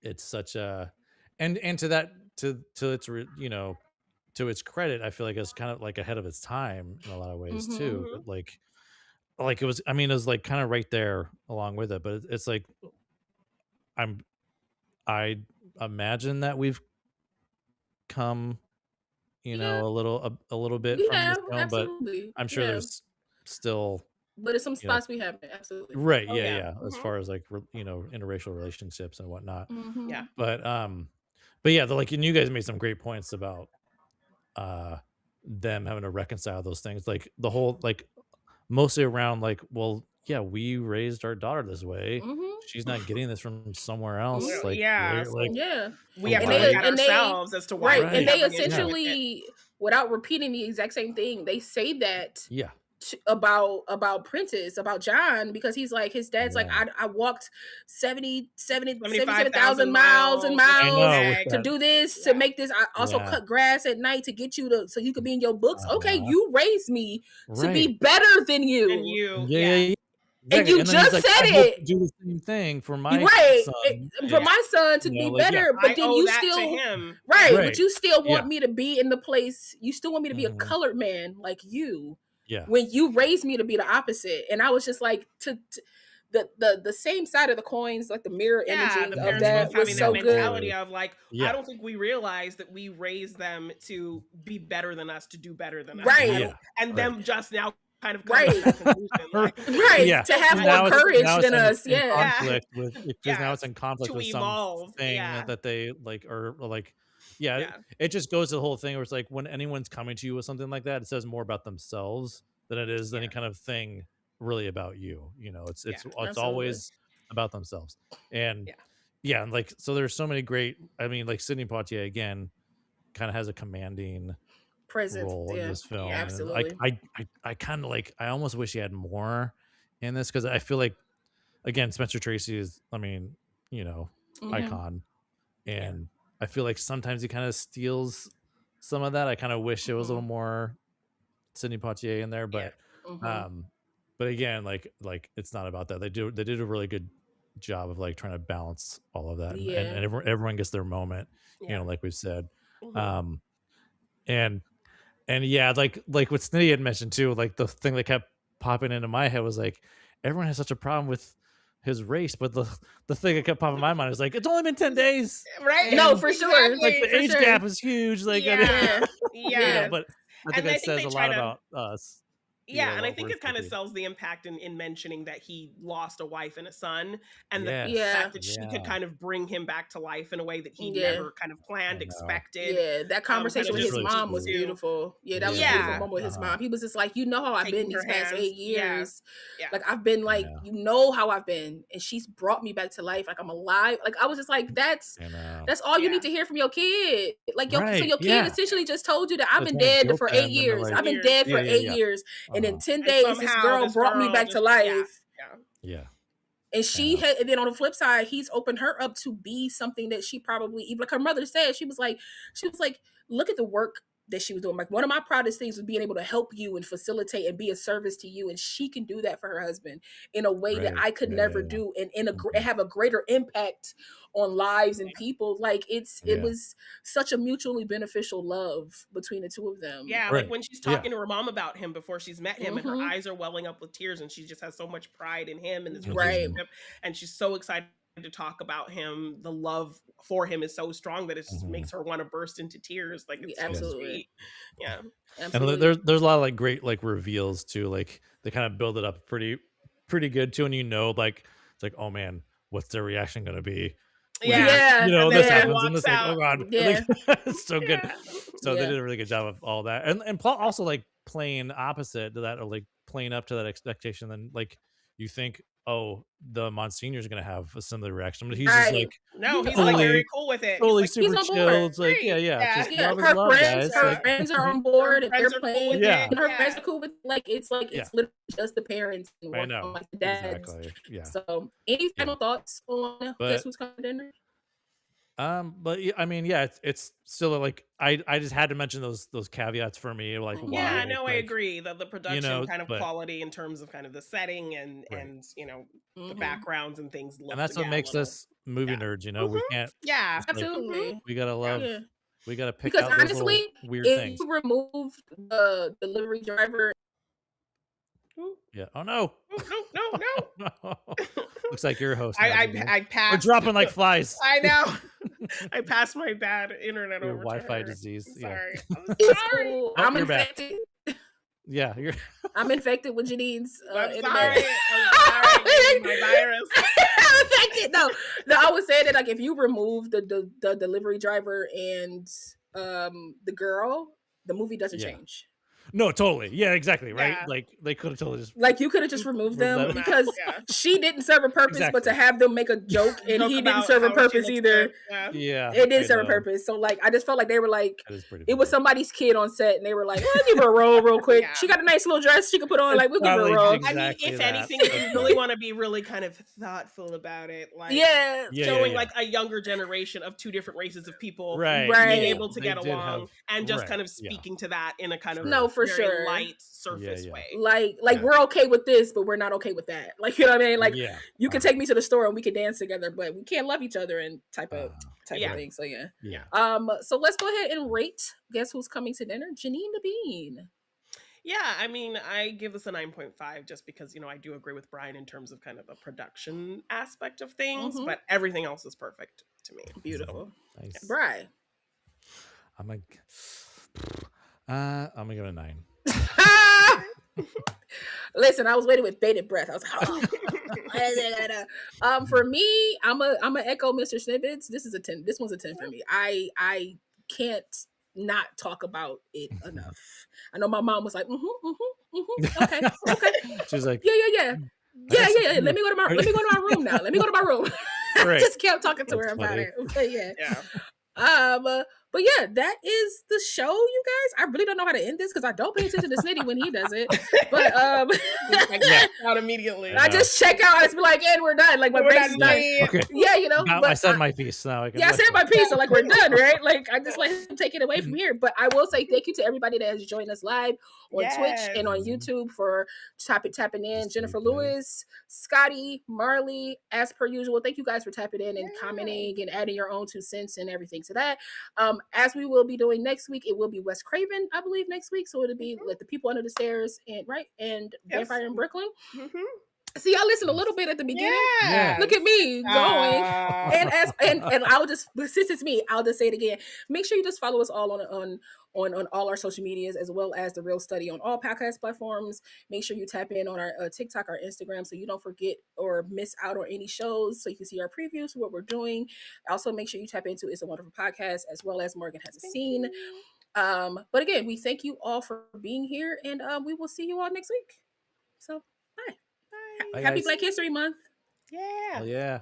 it's such a, and to that, to its, you know, to its credit, I feel like it's kind of like ahead of its time in a lot of ways too. But like it was, I mean, it was like kind of right there along with it, but it's like, I imagine that we've come, you know, a little bit from this film, absolutely. but I'm sure there's still But in some spots we haven't, absolutely. Right. Oh, Yeah. yeah. As far as like interracial relationships and whatnot. Yeah. But yeah, and you guys made some great points about them having to reconcile those things, like the whole mostly around well, yeah, we raised our daughter this way. She's not getting this from somewhere else. We have to look at ourselves as to why. And they essentially, without repeating the exact same thing, they say that about Prentice, about John, because he's like, his dad's like, I walked 77,000 miles to do this, to make this. I also cut grass at night to get you so you could be in your books. Okay, you raised me to be better than you. And you just said it. Do the same thing for my son. For my son to be better, but then you still but you still want me to be in the place. You still want me to be a colored man like you. Yeah. When you raised me to be the opposite, and I was just like, the same side of the coins, like the mirror imaging of that was so good. Mentality of I don't think we realized that we raised them to be better than us, to do better than us, and them just now kind of to have more courage than us, conflict with, because now it's in conflict with something that they it just goes to the whole thing where it's like, when anyone's coming to you with something like that, it says more about themselves than it is any kind of thing really about you. It's always about themselves. And so there's so many great, Sidney Poitier again kind of has a commanding presence role in this film. Absolutely. I kind of I almost wish he had more in this, because I feel like, again, Spencer Tracy is icon, and I feel like sometimes he kind of steals some of that. I kind of wish it was a little more Sidney Poitier in there, but but again, it's not about that. They did a really good job of trying to balance all of that, and everyone gets their moment, like we've said. And like what Snitty had mentioned too, the thing that kept popping into my head was everyone has such a problem with his race, but the thing that kept popping in my mind is it's only been 10 days, right? No, for sure. The age gap is huge. But I think that says a lot about us. Yeah, and I think it kind of sells the impact in mentioning that he lost a wife and a son, and the fact that she could kind of bring him back to life in a way that he never kind of planned, expected. Yeah, that conversation with his mom was beautiful. Yeah, that was a beautiful moment with his mom. He was just like, how I've been these past 8 years. I've been how I've been, and she's brought me back to life. I'm alive. I was just like, that's all you need to hear from your kid. So your kid essentially just told you that I've been dead for 8 years. I've been dead for 8 years. And in 10 days, this girl brought me back to life. And she had, and then on the flip side, he's opened her up to be something that she probably, even her mother said, she was like, look at the work that she was doing. One of my proudest things was being able to help you and facilitate and be a service to you. And she can do that for her husband in a way that I could never do, and have a greater impact on lives and people. It was such a mutually beneficial love between the two of them. When she's talking to her mom about him before she's met him, and her eyes are welling up with tears, and she just has so much pride in him and this relationship, and she's so excited to talk about him. The love for him is so strong that it just makes her want to burst into tears. It's so sweet. Absolutely. And there's a lot of great reveals too. They kind of build it up pretty good too, and it's oh man, what's their reaction going to be? This happens, and it's oh god, it's so good. So they did a really good job of all that, and also playing opposite to that, or playing up to that expectation. Then you think, oh, the Monsignor's gonna have a similar reaction, but he's just he's very cool with it. Totally super chill. It's her friends are on board, and they're playing. And her friends are cool with it's literally just the parents and I know. The dads. Exactly. Yeah. So, any final thoughts on Guess Who's Coming to Dinner? But it's still I just had to mention those caveats for me, why. I agree that the production kind of quality in terms of kind of the setting and the backgrounds and things, and that's what makes us movie nerds. We can't. Absolutely. We gotta love. We gotta pick because out honestly, those weird things. If you remove the delivery driver. Yeah. Oh no. No. Looks like you're a host. I passed. We're dropping like flies. I know. I passed my bad internet your over Wi-Fi to her. disease. Sorry. Yeah. I'm sorry. Cool. I'm infected. Yeah, you're. I'm infected with Janine's. I'm internet. sorry. My virus. I'm infected. No, I was saying that like if you remove the delivery driver and the girl, the movie doesn't change. No, totally. Yeah, exactly. Right. Yeah. Like they could have totally just you could have just removed them because Yeah. she didn't serve a purpose, but to have them make a joke and he didn't serve a purpose either. Yeah, it didn't serve a purpose. So like I just felt like they were like it was somebody's kid on set and they were like, "We'll give her a role real quick. Yeah. She got a nice little dress she could put on. Like we'll give her a role." Exactly I mean, if anything, if you really want to be really kind of thoughtful about it, like showing like a younger generation of two different races of people right. being able to get along and just kind of speaking to that in a kind of very light surface way. Like we're okay with this, but we're not okay with that. Like you know what I mean? Like you can take me to the store and we can dance together, but we can't love each other and type of thing. So so let's go ahead and rate. Guess who's coming to dinner? Janine the Bean. Yeah, I mean, I give this a 9.5 just because, I do agree with Brian in terms of kind of the production aspect of things, but everything else is perfect to me. Beautiful. So, nice. Brian. I'm gonna give it a 9. Listen, I was waiting with bated breath. I was like, oh. For me, I'm a echo Mr. Snippets. This is a 10. This one's a 10 for me. I can't not talk about it enough. I know my mom was like, okay. She's like, yeah. Let me go to my room now. Let me go to my room. I just kept talking to her about it. Okay, but yeah, that is the show, you guys. I really don't know how to end this because I don't pay attention to Snitty when he does it. But I check out immediately. I just check out. I just be like, and we're done. Like my brain's done. Okay. Yeah, but I said my piece now. I said my piece. So like we're done, right? Like I just let him take it away from here. But I will say thank you to everybody that has joined us live on Twitch and on YouTube for tapping in. Jennifer Lewis, Scotty, Marley, as per usual. Thank you guys for tapping in and commenting and adding your own 2 cents and everything to that. As we will be doing next week, it will be Wes Craven, I believe, next week. So it'll be Let the People Under the Stairs and Vampire in Brooklyn. See, I listened a little bit at the beginning. Yeah. Look at me going. And I'll just, since it's me, I'll just say it again. Make sure you just follow us all on all our social medias, as well as the Real Study on all podcast platforms. Make sure you tap in on our TikTok, our Instagram, so you don't forget or miss out on any shows, so you can see our previews, what we're doing. Also, make sure you tap into It's a Wonderful Podcast, as well as Morgan Has a Scene. But again, we thank you all for being here, and we will see you all next week. So, bye. Bye, Happy guys. Black History Month. Yeah. Hell yeah.